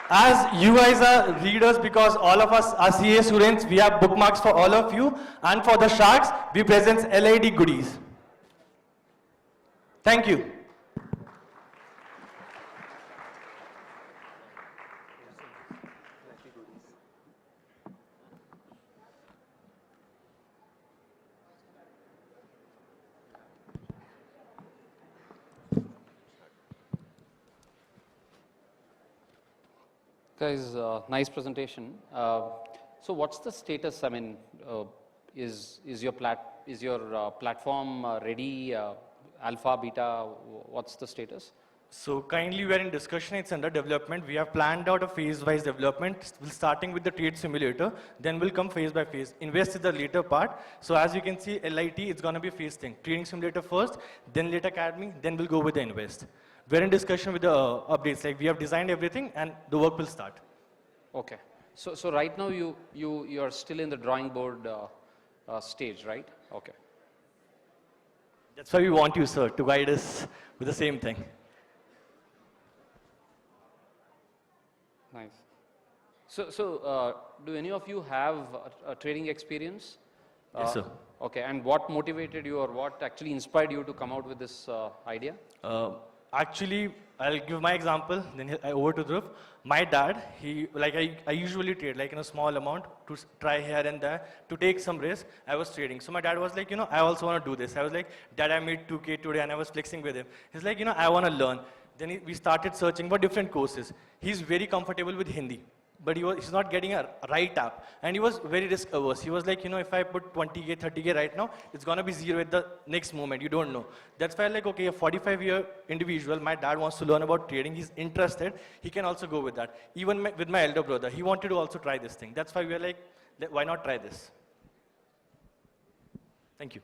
As you guys are readers, because all of us are CA students, we have bookmarks for all of you, and for the Sharks, we present LED goodies. Thank you.
Guys, nice presentation. So what's the status? I mean, is your platform ready? Alpha, beta? What's the status?
So kindly, we are in discussion, it's under development. We have planned out a phase-wise development, we'll starting with the trade simulator, then we'll come phase by phase. Invest is the later part. So as you can see, LIT, it's gonna be a phase thing. Trading simulator first, then Late Academy, then we'll go with the invest. We're in discussion with the updates, like we have designed everything and the work will start.
Okay. So right now you're still in the drawing board stage, right? Okay.
That's why we want you, sir, to guide us with the same thing.
Nice. So do any of you have a trading experience?
Yes, sir.
Okay, and what motivated you or what actually inspired you to come out with this idea?
Actually, I'll give my example, then over to Dhruv. My dad, I usually trade like in a small amount to try here and there to take some risk. I was trading. So my dad was like, I also want to do this. I was like, Dad, I made 2K today, and I was flexing with him. He's like, I want to learn. Then we started searching for different courses. He's very comfortable with Hindi, but he's not getting a right app. And he was very risk averse. He was like, if I put 20K, 30K right now, it's going to be zero at the next moment. You don't know. That's why I'm like, okay, a 45-year individual, my dad wants to learn about trading. He's interested. He can also go with that. Even with my elder brother, he wanted to also try this thing. That's why we are like, why not try this? Thank you.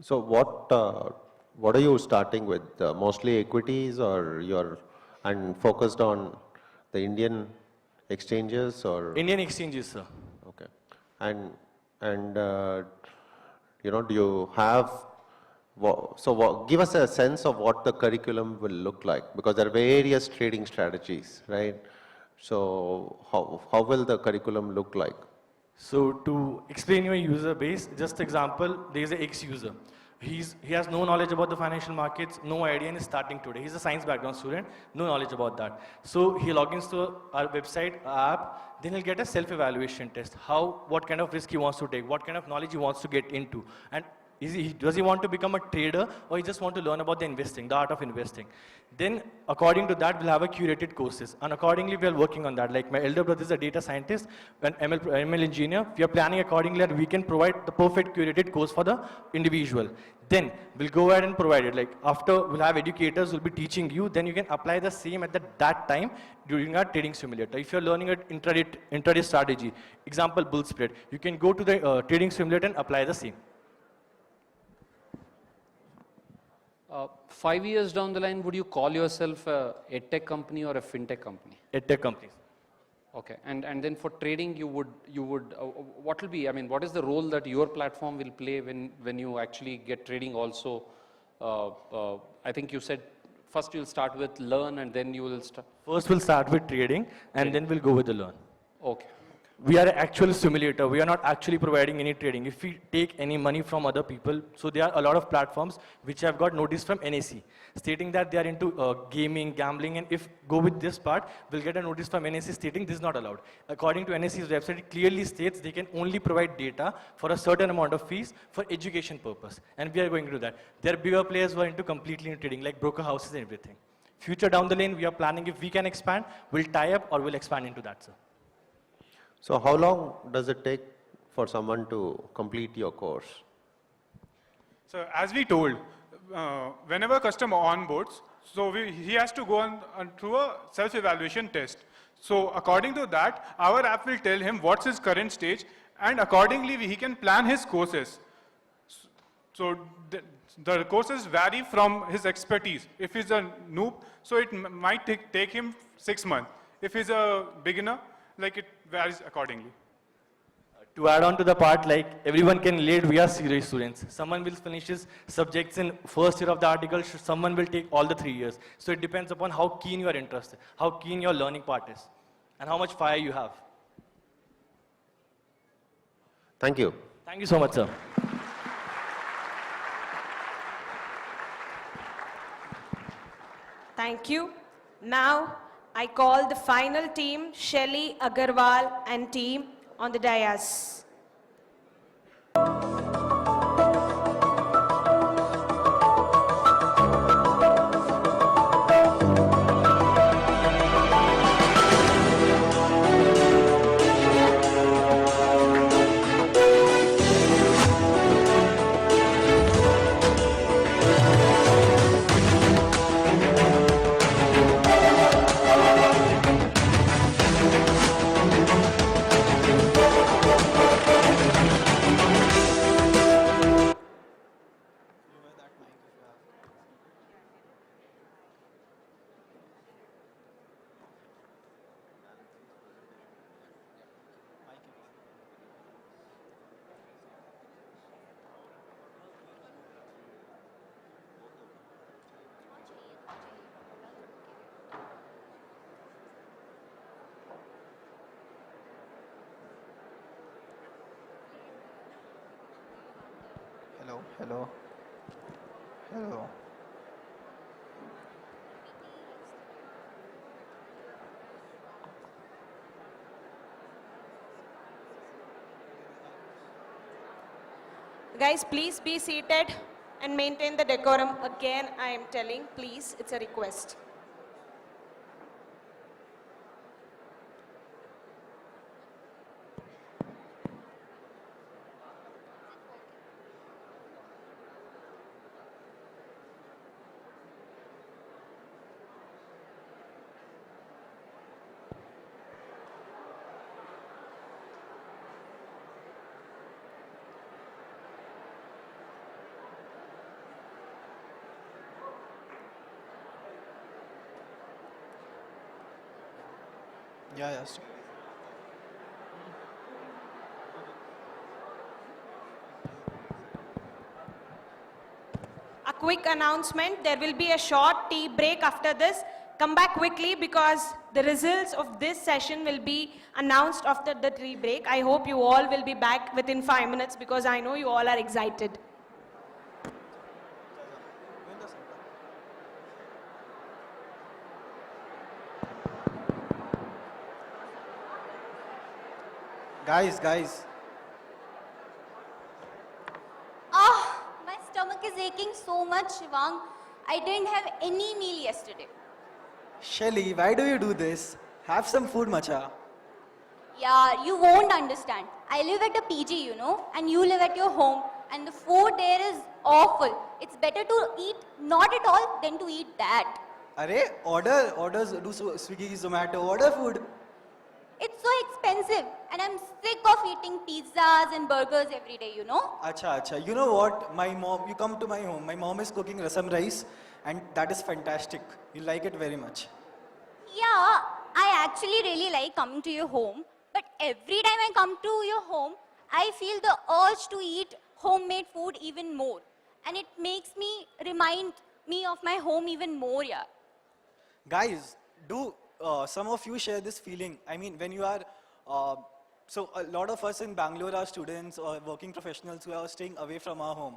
So what are you starting with? Mostly equities, or you're focused on the Indian exchanges, or?
Indian exchanges, sir.
Okay. Do you have, give us a sense of what the curriculum will look like, because there are various trading strategies, right? So how will the curriculum look like?
So to explain your user base, just example, there is an ex-user. He has no knowledge about the financial markets, no idea, and is starting today. He's a science background student, no knowledge about that. So he logins to our website, our app, then he'll get a self-evaluation test. What kind of risk he wants to take, what kind of knowledge he wants to get into. And does he want to become a trader, or he just want to learn about the investing, the art of investing? Then according to that, we'll have a curated courses. And accordingly, we are working on that. Like my elder brother is a data scientist, an ML engineer. We are planning accordingly that we can provide the perfect curated course for the individual. Then we'll go ahead and provide it. Like after, we'll have educators who will be teaching you. Then you can apply the same at that time during our trading simulator. If you're learning an intraday strategy, example bull spread, you can go to the trading simulator and apply the same.
5 years down the line, would you call yourself a edtech company or a fintech company?
Edtech companies.
Okay, and then for trading, you would what will be? I mean, what is the role that your platform will play when you actually get trading also? I think you said first you'll start with learn, and then you will start.
First, we'll start with trading, and then we'll go with the learn.
Okay.
We are an actual simulator. We are not actually providing any trading. If we take any money from other people, so there are a lot of platforms which have got notice from NSE stating that they are into gaming, gambling, and if go with this part, we'll get a notice from NSE stating this is not allowed. According to NSE's website, it clearly states they can only provide data for a certain amount of fees for education purpose, and we are going to do that. There are bigger players who are into completely into trading, like broker houses and everything. Future down the lane, we are planning if we can expand, we'll tie up or we'll expand into that, sir.
So how long does it take for someone to complete your course?
So as we told, whenever a customer onboards, so he has to go on through a self-evaluation test. So according to that, our app will tell him what's his current stage, and accordingly he can plan his courses. So the courses vary from his expertise. If he's a noob, so it might take him 6 months. If he's a beginner, like it varies accordingly.
To add on to the part, like everyone can relate, we are serious students. Someone will finish his subjects in first year of the article, someone will take all the 3 years. So it depends upon how keen you are interested, how keen your learning part is, and how much fire you have.
Thank you.
Thank you so much, sir.
Thank you. Now, I call the final team, Shelly Agarwal and team on the dais.
Hello. Hello.
Guys, please be seated and maintain the decorum. Again, I am telling, please, it's a request.
Yeah, yes.
A quick announcement, there will be a short tea break after this. Come back quickly because the results of this session will be announced after the tea break. I hope you all will be back within 5 minutes because I know you all are excited.
Guys.
Ah, my stomach is aching so much, Shivang. I didn't have any meal yesterday.
Shelly, why do you do this? Have some food, macha.
Yeah, you won't understand. I live at a PG, and you live at your home, and the food there is awful. It's better to eat not at all than to eat that.
Arey, orders, do Swiggy, Zomato, order food.
It's so expensive, and I'm sick of eating pizzas and burgers every day,
Acha. You know what? My mom, you come to my home. My mom is cooking rasam rice, and that is fantastic. You like it very much.
Yeah, I actually really like coming to your home, but every time I come to your home, I feel the urge to eat homemade food even more. And it makes me remind me of my home even more, yeah.
Guys, do some of you share this feeling? I mean, when you are, so a lot of us in Bangalore are students or working professionals who are staying away from our home.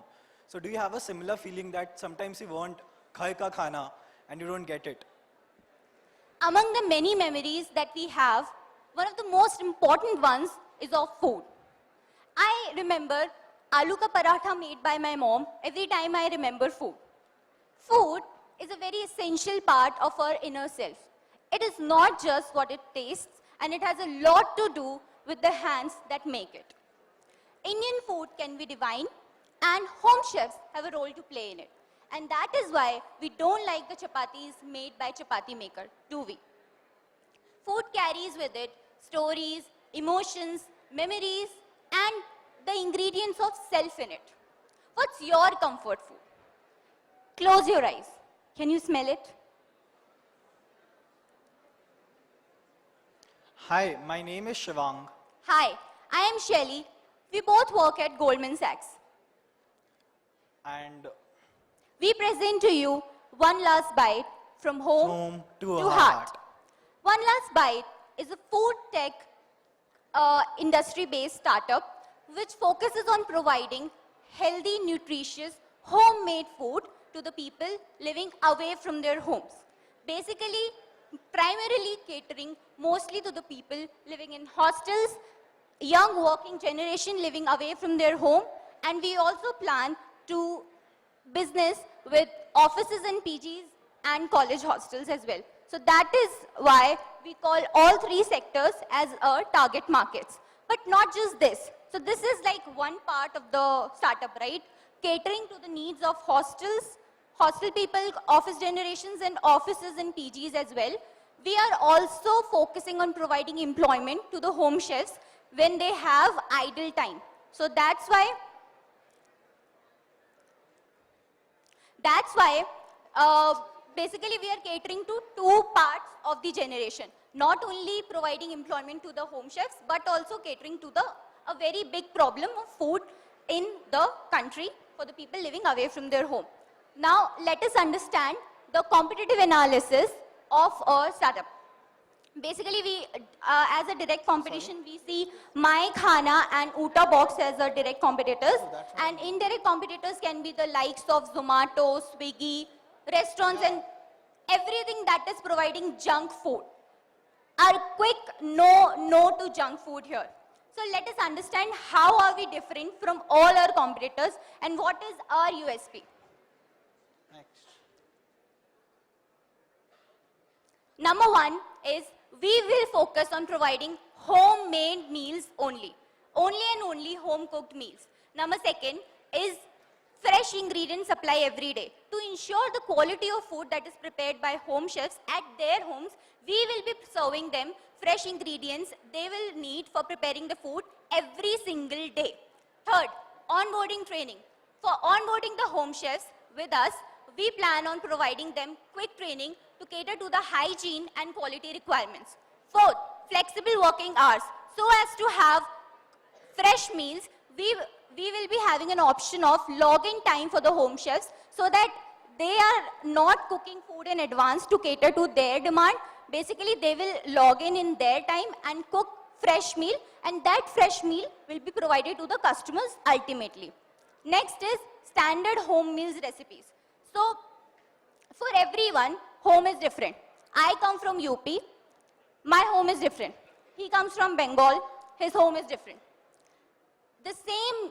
So do you have a similar feeling that sometimes you want ghar ka khana and you don't get it?
Among the many memories that we have, one of the most important ones is of food. I remember aloo ka paratha made by my mom every time I remember food. Food is a very essential part of our inner self. It is not just what it tastes, and it has a lot to do with the hands that make it. Indian food can be divine, and home chefs have a role to play in it. And that is why we don't like the chapatis made by chapati maker, do we? Food carries with it stories, emotions, memories, and the ingredients of self in it. What's your comfort food? Close your eyes. Can you smell it?
Hi, my name is Shivang.
Hi, I am Shelly. We both work at Goldman Sachs.
And
We present to you One Last Bite from home
to
heart. One Last Bite is a food tech industry-based startup which focuses on providing healthy, nutritious, homemade food to the people living away from their homes. Basically, primarily catering mostly to the people living in hostels, young working generation living away from their home, and we also plan to business with offices and PGs and college hostels as well. So that is why we call all three sectors as our target markets. But not just this. So this is like one part of the startup, right? Catering to the needs of hostels, hostel people, office generations, and offices and PGs as well. We are also focusing on providing employment to the home chefs when they have idle time. So that's why basically we are catering to two parts of the generation. Not only providing employment to the home chefs, but also catering to a very big problem of food in the country for the people living away from their home. Now, let us understand the competitive analysis of our startup. Basically, we, as a direct competition, we see My Khana and Uta Box as our direct competitors. And indirect competitors can be the likes of Zomato, Swiggy, restaurants, and everything that is providing junk food. Our quick no to junk food here. So let us understand how are we different from all our competitors and what is our USP. Number one is we will focus on providing homemade meals only. Only and only home cooked meals. Number second is fresh ingredient supply every day. To ensure the quality of food that is prepared by home chefs at their homes, we will be serving them fresh ingredients they will need for preparing the food every single day. Third, onboarding training. For onboarding the home chefs with us, we plan on providing them quick training to cater to the hygiene and quality requirements. Fourth, flexible working hours. So as to have fresh meals, we will be having an option of login time for the home chefs so that they are not cooking food in advance to cater to their demand. Basically, they will log in their time and cook fresh meal, and that fresh meal will be provided to the customers ultimately. Next is standard home meals recipes. So, for everyone, home is different. I come from UP, my home is different. He comes from Bengal, his home is different. The same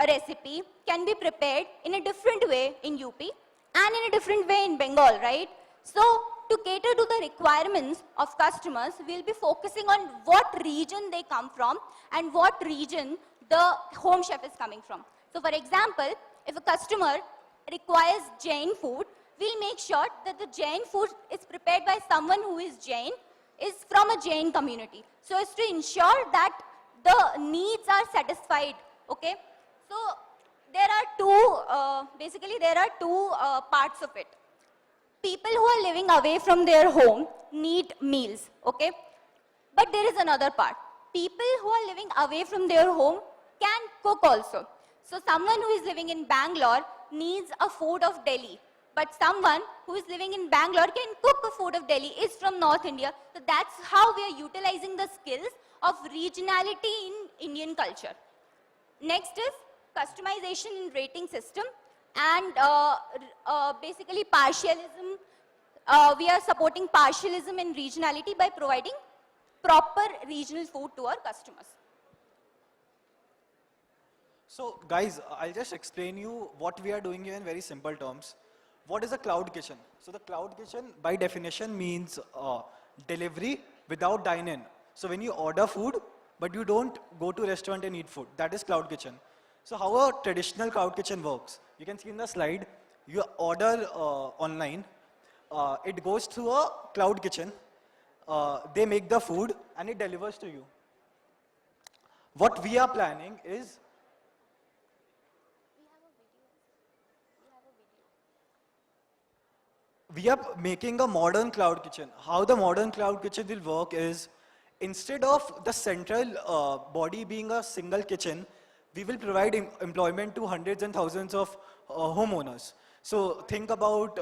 recipe can be prepared in a different way in UP and in a different way in Bengal, right? So, to cater to the requirements of customers, we'll be focusing on what region they come from and what region the home chef is coming from. So, for example, if a customer requires Jain food, we'll make sure that the Jain food is prepared by someone who is Jain, is from a Jain community. So as to ensure that the needs are satisfied, okay? So there are two parts of it. People who are living away from their home need meals, okay? But there is another part. People who are living away from their home can cook also. So someone who is living in Bangalore needs a food of Delhi. But someone who is living in Bangalore can cook a food of Delhi, is from North India. So that's how we are utilizing the skills of regionality in Indian culture. Next is customization in rating system and basically partialism. We are supporting partialism in regionality by providing proper regional food to our customers.
So guys, I'll just explain you what we are doing here in very simple terms. What is a cloud kitchen? So the cloud kitchen by definition means delivery without dine-in. So when you order food, but you don't go to restaurant and eat food, that is cloud kitchen. So how a traditional cloud kitchen works? You can see in the slide, you order online, it goes through a cloud kitchen, they make the food and it delivers to you. What we are planning is we are making a modern cloud kitchen. How the modern cloud kitchen will work is, instead of the central body being a single kitchen, we will provide employment to hundreds and thousands of homeowners. So think about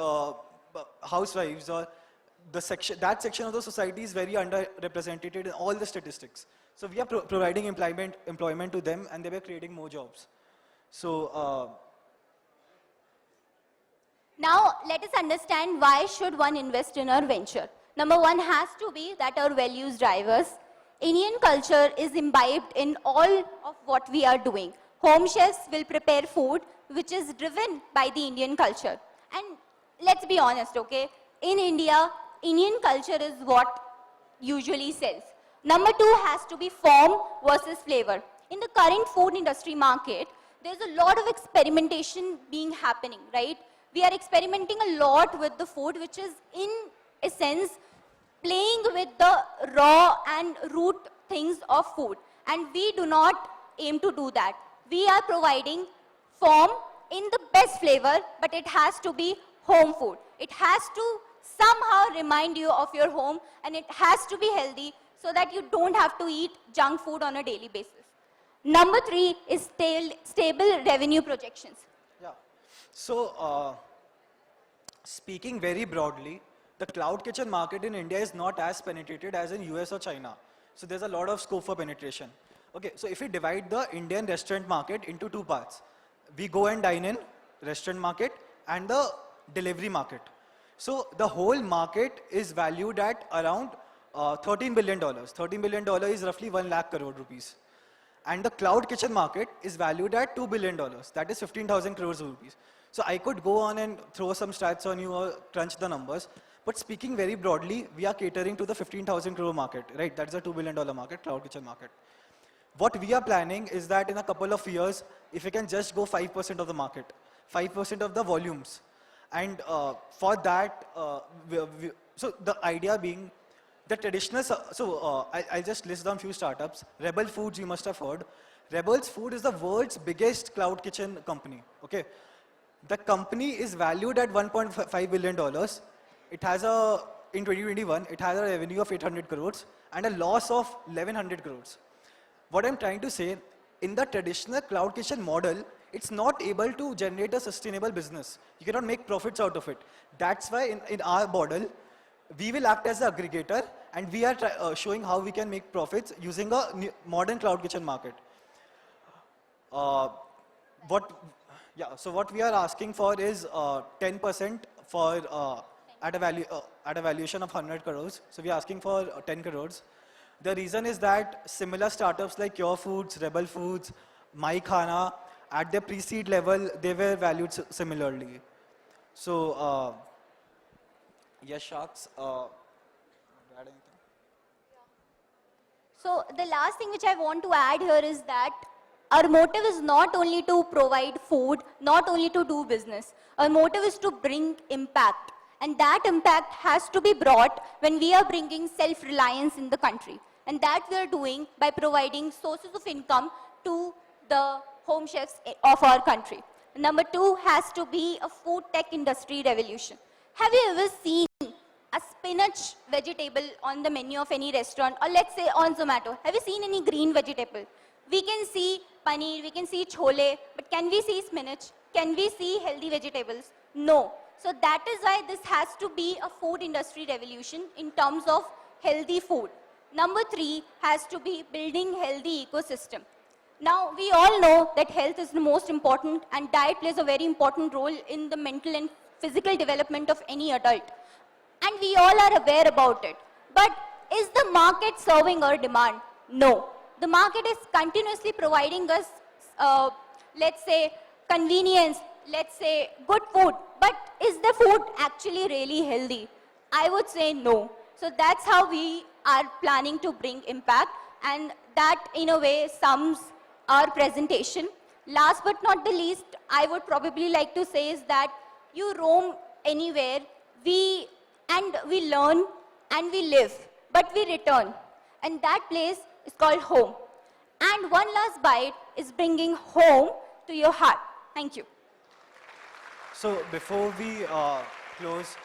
housewives or that section of the society is very underrepresented in all the statistics. So we are providing employment to them, and they were creating more jobs. So
now, let us understand why should one invest in our venture. Number one has to be that our values drive us. Indian culture is imbibed in all of what we are doing. Home chefs will prepare food which is driven by the Indian culture. And let's be honest, okay? In India, Indian culture is what usually sells. Number two has to be form versus flavor. In the current food industry market, there's a lot of experimentation being happening, right? We are experimenting a lot with the food, which is in a sense playing with the raw and root things of food. And we do not aim to do that. We are providing form in the best flavor, but it has to be home food. It has to somehow remind you of your home, and it has to be healthy so that you don't have to eat junk food on a daily basis. Number three is stable revenue projections.
yeah. So speaking very broadly, the cloud kitchen market in India is not as penetrated as in US or China. So there's a lot of scope for penetration. Okay, so if we divide the Indian restaurant market into two parts, we go and dine in, restaurant market, and the delivery market. So the whole market is valued at around $13 billion. $13 billion is roughly 1 lakh crore rupees. And the cloud kitchen market is valued at $2 billion. That is 15,000 crores rupees. So I could go on and throw some stats on you or crunch the numbers. But speaking very broadly, we are catering to the 15,000 crore market, right? That's a $2 billion market, cloud kitchen market. What we are planning is that in a couple of years, if we can just go 5% of the market, 5% of the volumes. And for that, so the idea being the traditional, I'll just list down few startups. Rebel Foods, you must have heard. Rebel's Food is the world's biggest cloud kitchen company, okay? The company is valued at $1.5 billion. It has in 2021, it has a revenue of 800 crores and a loss of 1100 crores. What I'm trying to say, in the traditional cloud kitchen model, it's not able to generate a sustainable business. You cannot make profits out of it. That's why in our model, we will act as the aggregator and we are showing how we can make profits using a modern cloud kitchen market. So what we are asking for is 10% for at a valuation of 100 crores. So we are asking for 10 crores. The reason is that similar startups like Your Foods, Rebel Foods, My Khana, at the pre-seed level, they were valued similarly. So, yes, Sharks, add anything?
So the last thing which I want to add here is that our motive is not only to provide food, not only to do business. Our motive is to bring impact. And that impact has to be brought when we are bringing self-reliance in the country. And that we are doing by providing sources of income to the home chefs of our country. Number two has to be a food tech industry revolution. Have you ever seen a spinach vegetable on the menu of any restaurant, or let's say on Zomato? Have you seen any green vegetable? We can see paneer, we can see chole, but can we see spinach? Can we see healthy vegetables? No. So that is why this has to be a food industry revolution in terms of healthy food. Number three has to be building healthy ecosystem. Now, we all know that health is the most important and diet plays a very important role in the mental and physical development of any adult. And we all are aware about it. But is the market serving our demand? No. The market is continuously providing us, let's say, convenience, let's say, good food. But is the food actually really healthy? I would say no. So that's how we are planning to bring impact, and that in a way sums our presentation. Last but not the least, I would probably like to say is that you roam anywhere, we learn and we live, but we return. And that place is called home. And one last bite is bringing home to your heart. Thank you.
So before we close,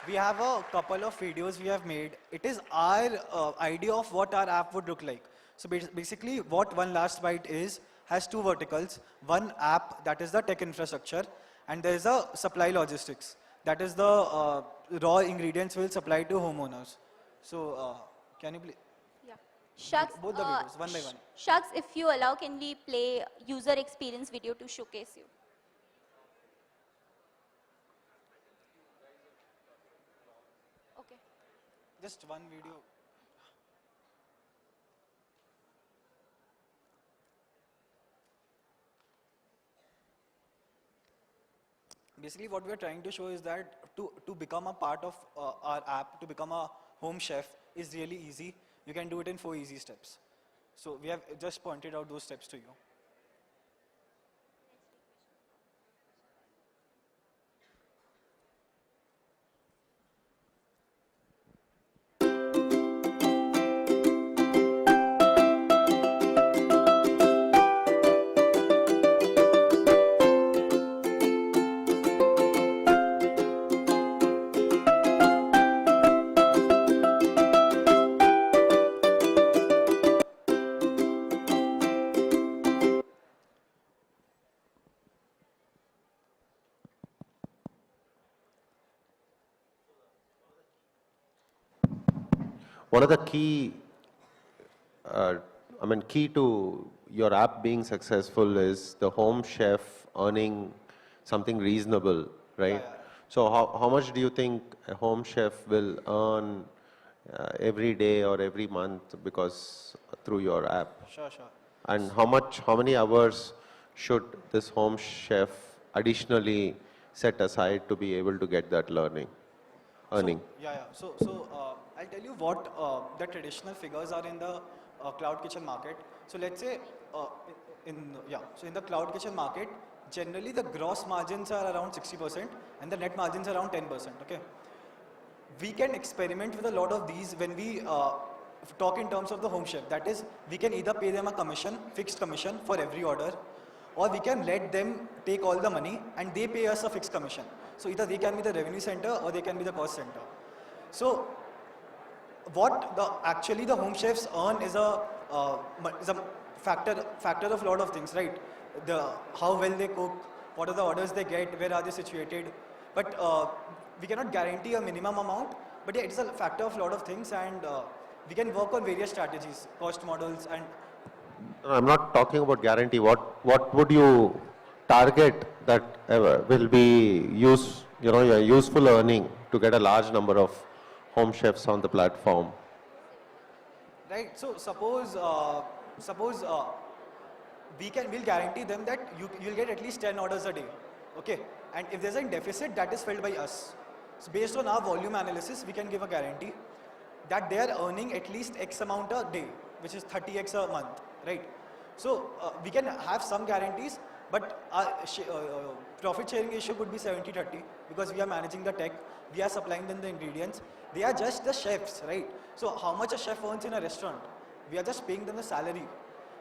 we have a couple of videos we have made. It is our idea of what our app would look like. So basically what One Last Bite has two verticals. One app, that is the tech infrastructure, and there is a supply logistics. That is the raw ingredients we'll supply to homeowners. So can you please?
Yeah. Shucks,
Both the videos, one by one.
Shucks, if you allow, can we play user experience video to showcase you? Okay.
Just one video. Basically, what we're trying to show is that to become a part of our app, to become a home chef is really easy. You can do it in 4 easy steps. So we have just pointed out those steps to you.
one of the uh, key to your app being successful is the home chef earning something reasonable, right? So how much do you think a home chef will earn every day or every month because through your app?
Sure, sure.
And how many hours should this home chef additionally set aside to be able to get that earning?
I'll tell you what the traditional figures are in the cloud kitchen market. So let's say in the cloud kitchen market, generally the gross margins are around 60% and the net margins are around 10%. Okay, we can experiment with a lot of these when we talk in terms of the home chef. That is, we can either pay them a commission, fixed commission for every order, or we can let them take all the money and they pay us a fixed commission. So either they can be the revenue center or they can be the cost center. So what actually the home chefs earn is a factor of a lot of things, right? How well they cook, what are the orders they get, where are they situated. But we cannot guarantee a minimum amount, but yeah, it's a factor of a lot of things, and we can work on various strategies, cost models, and
I'm not talking about guarantee. What would you target that will be your useful earning to get a large number of home chefs on the platform?
right. So suppose we'll guarantee them that you'll get at least 10 orders a day, okay? And if there's a deficit, that is filled by us. So based on our volume analysis, we can give a guarantee that they are earning at least X amount a day, which is 30X a month, right? So we can have some guarantees, but our profit sharing ratio could be 70-30 because we are managing the tech, we are supplying them the ingredients. They are just the chefs, right? So how much a chef earns in a restaurant? We are just paying them the salary.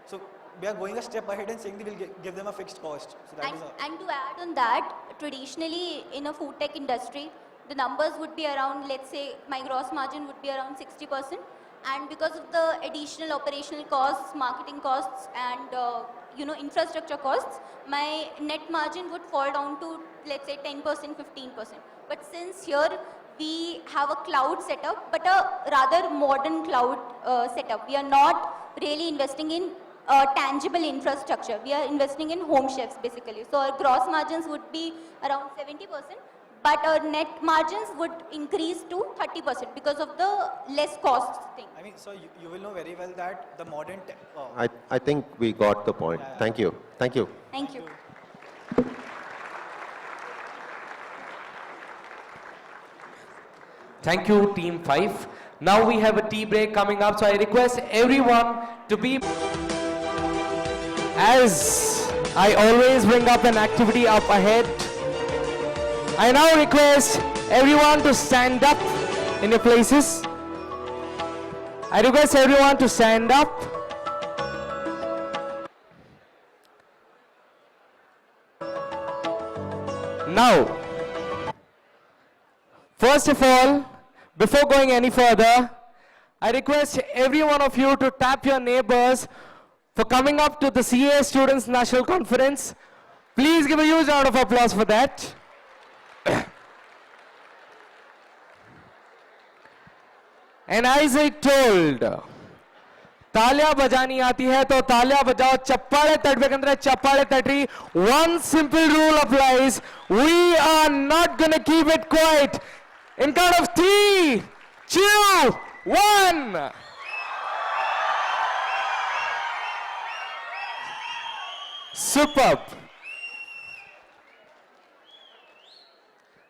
So we are going a step ahead and saying that we'll give them a fixed cost. So that
and to add on that, traditionally in a food tech industry, the numbers would be around, let's say, my gross margin would be around 60%. And because of the additional operational costs, marketing costs, and infrastructure costs, my net margin would fall down to, let's say, 10%, 15%. But since here we have a cloud setup, but a rather modern cloud setup, we are not really investing in tangible infrastructure. We are investing in home chefs basically. So our gross margins would be around 70%, but our net margins would increase to 30% because of the less costs thing.
I mean, so you will know very well that the modern tech...
I think we got the point. Thank you. Thank you.
Thank you.
Thank you, Team 5. Now we have a tea break coming up, so I request everyone to be... As I always bring up an activity up ahead, I now request everyone to stand up in your places. I request everyone to stand up. Now, first of all, before going any further, I request every one of you to tap your neighbors for coming up to the CA Students National Conference. Please give a huge round of applause for that. And as I told, तालियां बजानी आती है तो तालियां बजाओ, चप्पाड़े तड़पे के अंदर चप्पाड़े तटी. One simple rule applies: we are not gonna keep it quiet. In count of 3, 2, 1. Superb.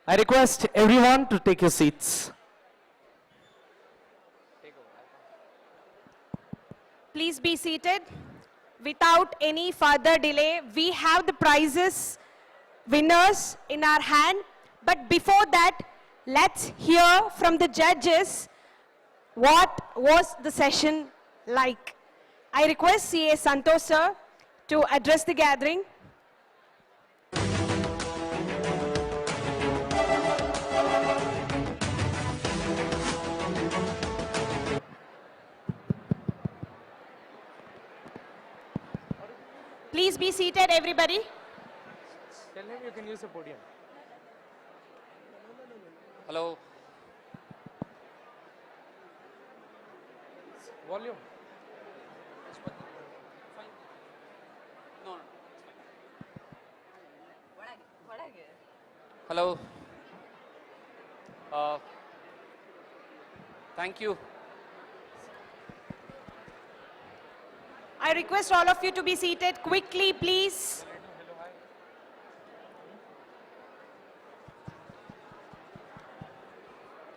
I request everyone to take your seats.
Please be seated. Without any further delay, we have the prizes, winners in our hand. But before that, let's hear from the judges what was the session like. I request CA Santhosh sir to address the gathering. Please be seated, everybody.
Tell him you can use the podium.
Hello. Volume. Hello. Thank you.
I request all of you to be seated quickly, please.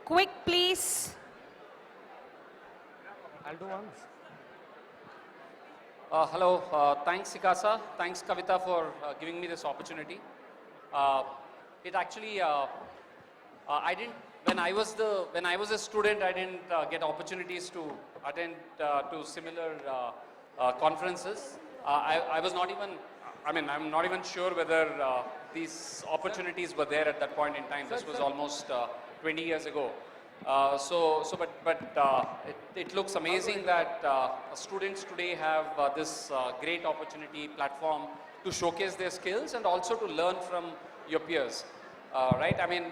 Quick, please.
I'll do once. Hello. Thanks, Sikasa. Thanks, Kavita, for giving me this opportunity. It actually, I didn't. When I was a student, I didn't get opportunities to attend to similar conferences. I was not even. I mean, I'm not even sure whether these opportunities were there at that point in time. This was almost 20 years ago. It looks amazing that students today have this great opportunity platform to showcase their skills and also to learn from your peers, right? I mean,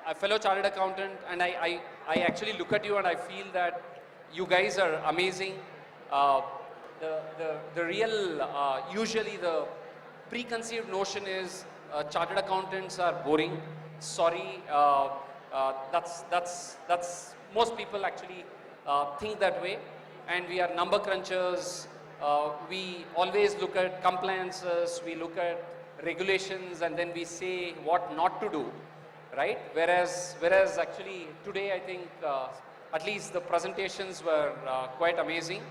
a fellow chartered accountant, and I actually look at you and I feel that you guys are amazing. The real, usually the preconceived notion is chartered accountants are boring. Sorry. That's most people actually think that way, and we are number crunchers. We always look at compliances, we look at regulations, and then we say what not to do, right? Whereas actually today I think at least the presentations were quite amazing,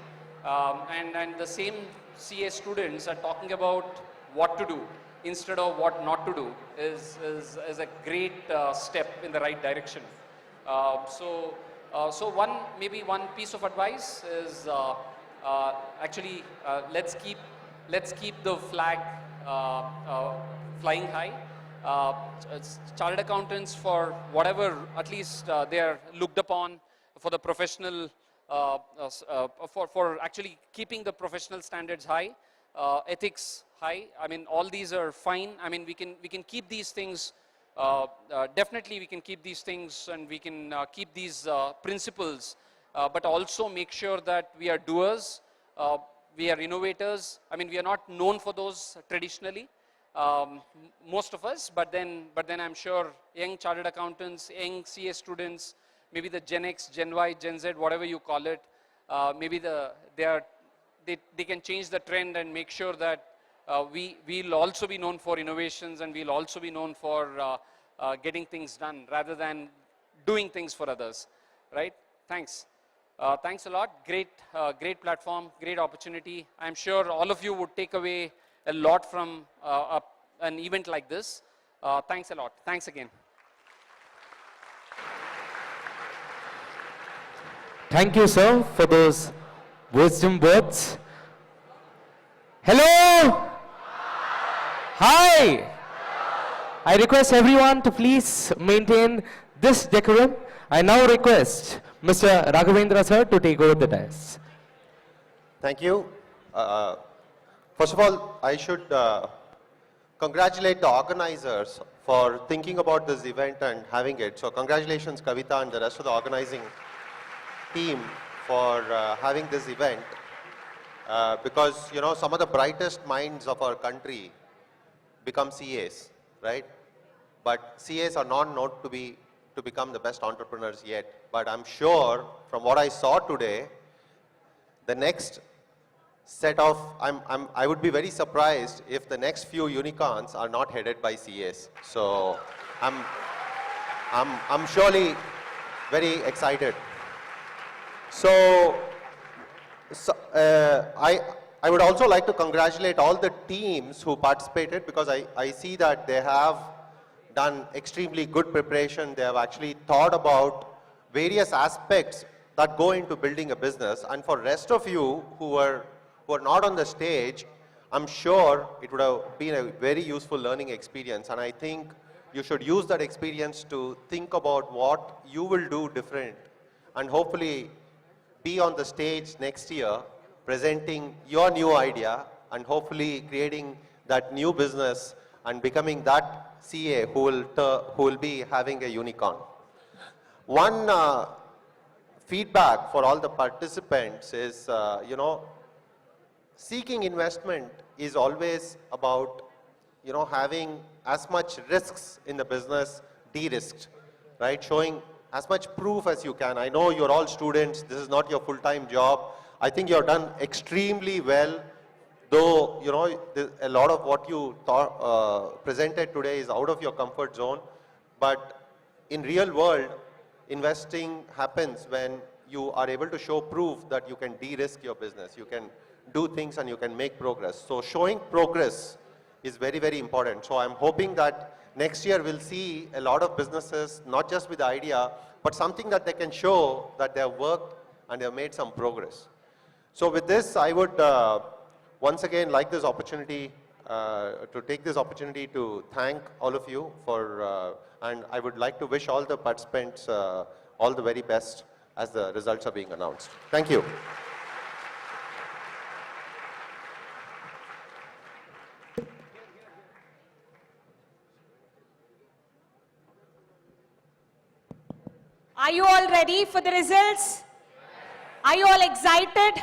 and the same CA students are talking about what to do instead of what not to do is a great step in the right direction. So maybe one piece of advice is actually let's keep the flag flying high. Chartered accountants, for whatever, at least they are looked upon for the professional, for actually keeping the professional standards high, ethics high. I mean, all these are fine. I mean, we can keep these things. Definitely, we can keep these things, and we can keep these principles, but also make sure that we are doers. We are innovators. I mean, we are not known for those traditionally, most of us. But then I'm sure young chartered accountants, young CA students, maybe the Gen X, Gen Y, Gen Z, whatever you call it, maybe they can change the trend and make sure that we'll also be known for innovations, and we'll also be known for getting things done rather than doing things for others, right? Thanks. Thanks a lot. Great platform, great opportunity. I'm sure all of you would take away a lot from an event like this. Thanks a lot. Thanks again.
Thank you, sir, for those wisdom words. Hello? Hi. I request everyone to please maintain this decorum. I now request Mr. Ragavendra, sir, to take over the dais.
Thank you. First of all, I should congratulate the organizers for thinking about this event and having it. So congratulations, Kavita, and the rest of the organizing team for having this event. Because, you know, some of the brightest minds of our country become CAs, right? But CAs are not known to become the best entrepreneurs yet. But I'm sure from what I saw today, the next set of, I would be very surprised if the next few unicorns are not headed by CAs. So I'm surely very excited. So I would also like to congratulate all the teams who participated, because I see that they have done extremely good preparation. They have actually thought about various aspects that go into building a business. And for rest of you who are not on the stage, I'm sure it would have been a very useful learning experience. And I think you should use that experience to think about what you will do different, and hopefully be on the stage next year presenting your new idea, and hopefully creating that new business and becoming that CA who will be having a unicorn. One feedback for all the participants is, seeking investment is always about, having as much risks in the business de-risked, right? Showing as much proof as you can. I know you're all students. This is not your full-time job. I think you've done extremely well, though, a lot of what you thought, presented today is out of your comfort zone. But in real world, investing happens when you are able to show proof that you can de-risk your business. You can do things and you can make progress. So showing progress is very, very important. So I'm hoping that next year we'll see a lot of businesses, not just with the idea, but something that they can show that they have worked and they have made some progress. So with this, I would once again like this opportunity, to take this opportunity to thank all of you for, and I would like to wish all the participants all the very best as the results are being announced. Thank you.
Are you all ready for the results? Are you all excited?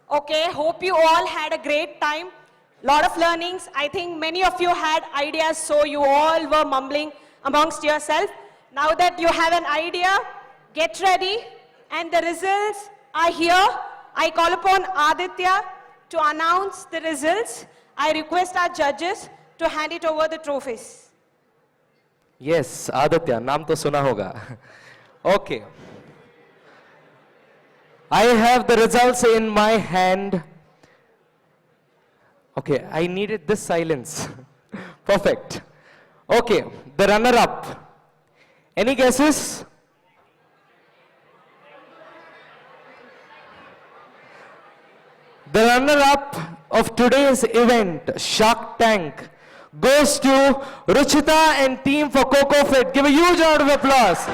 Okay, hope you all had a great time. Lot of learnings. I think many of you had ideas, so you all were mumbling amongst yourself. Now that you have an idea, get ready. And the results are here. I call upon Aditya to announce the results. I request our judges to hand it over the trophies.
Yes, Aditya, नाम तो सुना होगा. Okay. I have the results in my hand. Okay, I needed this silence. Perfect. Okay, the runner-up. Any guesses? The runner-up of today's event, Shark Tank, goes to Ruchita and team for Coco Fit. Give a huge round of applause.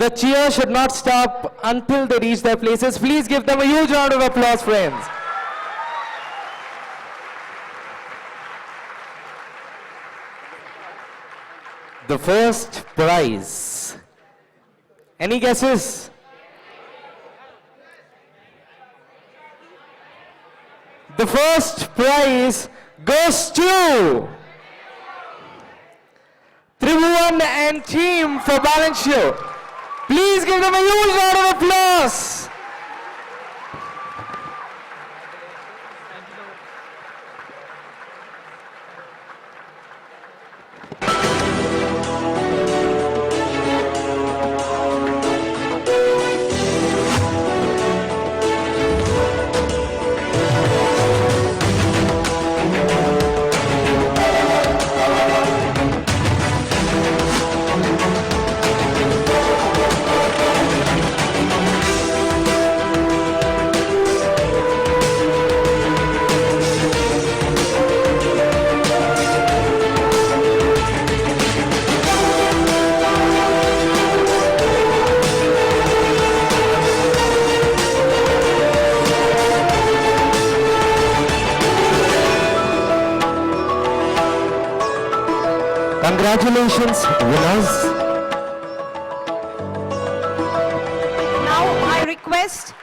The cheer should not stop until they reach their places. Please give them a huge round of applause, friends. The first prize. Any guesses? The first prize goes to Tribhuvan and team for balance show. Please give them a huge round of applause. Congratulations, winners.
Now I request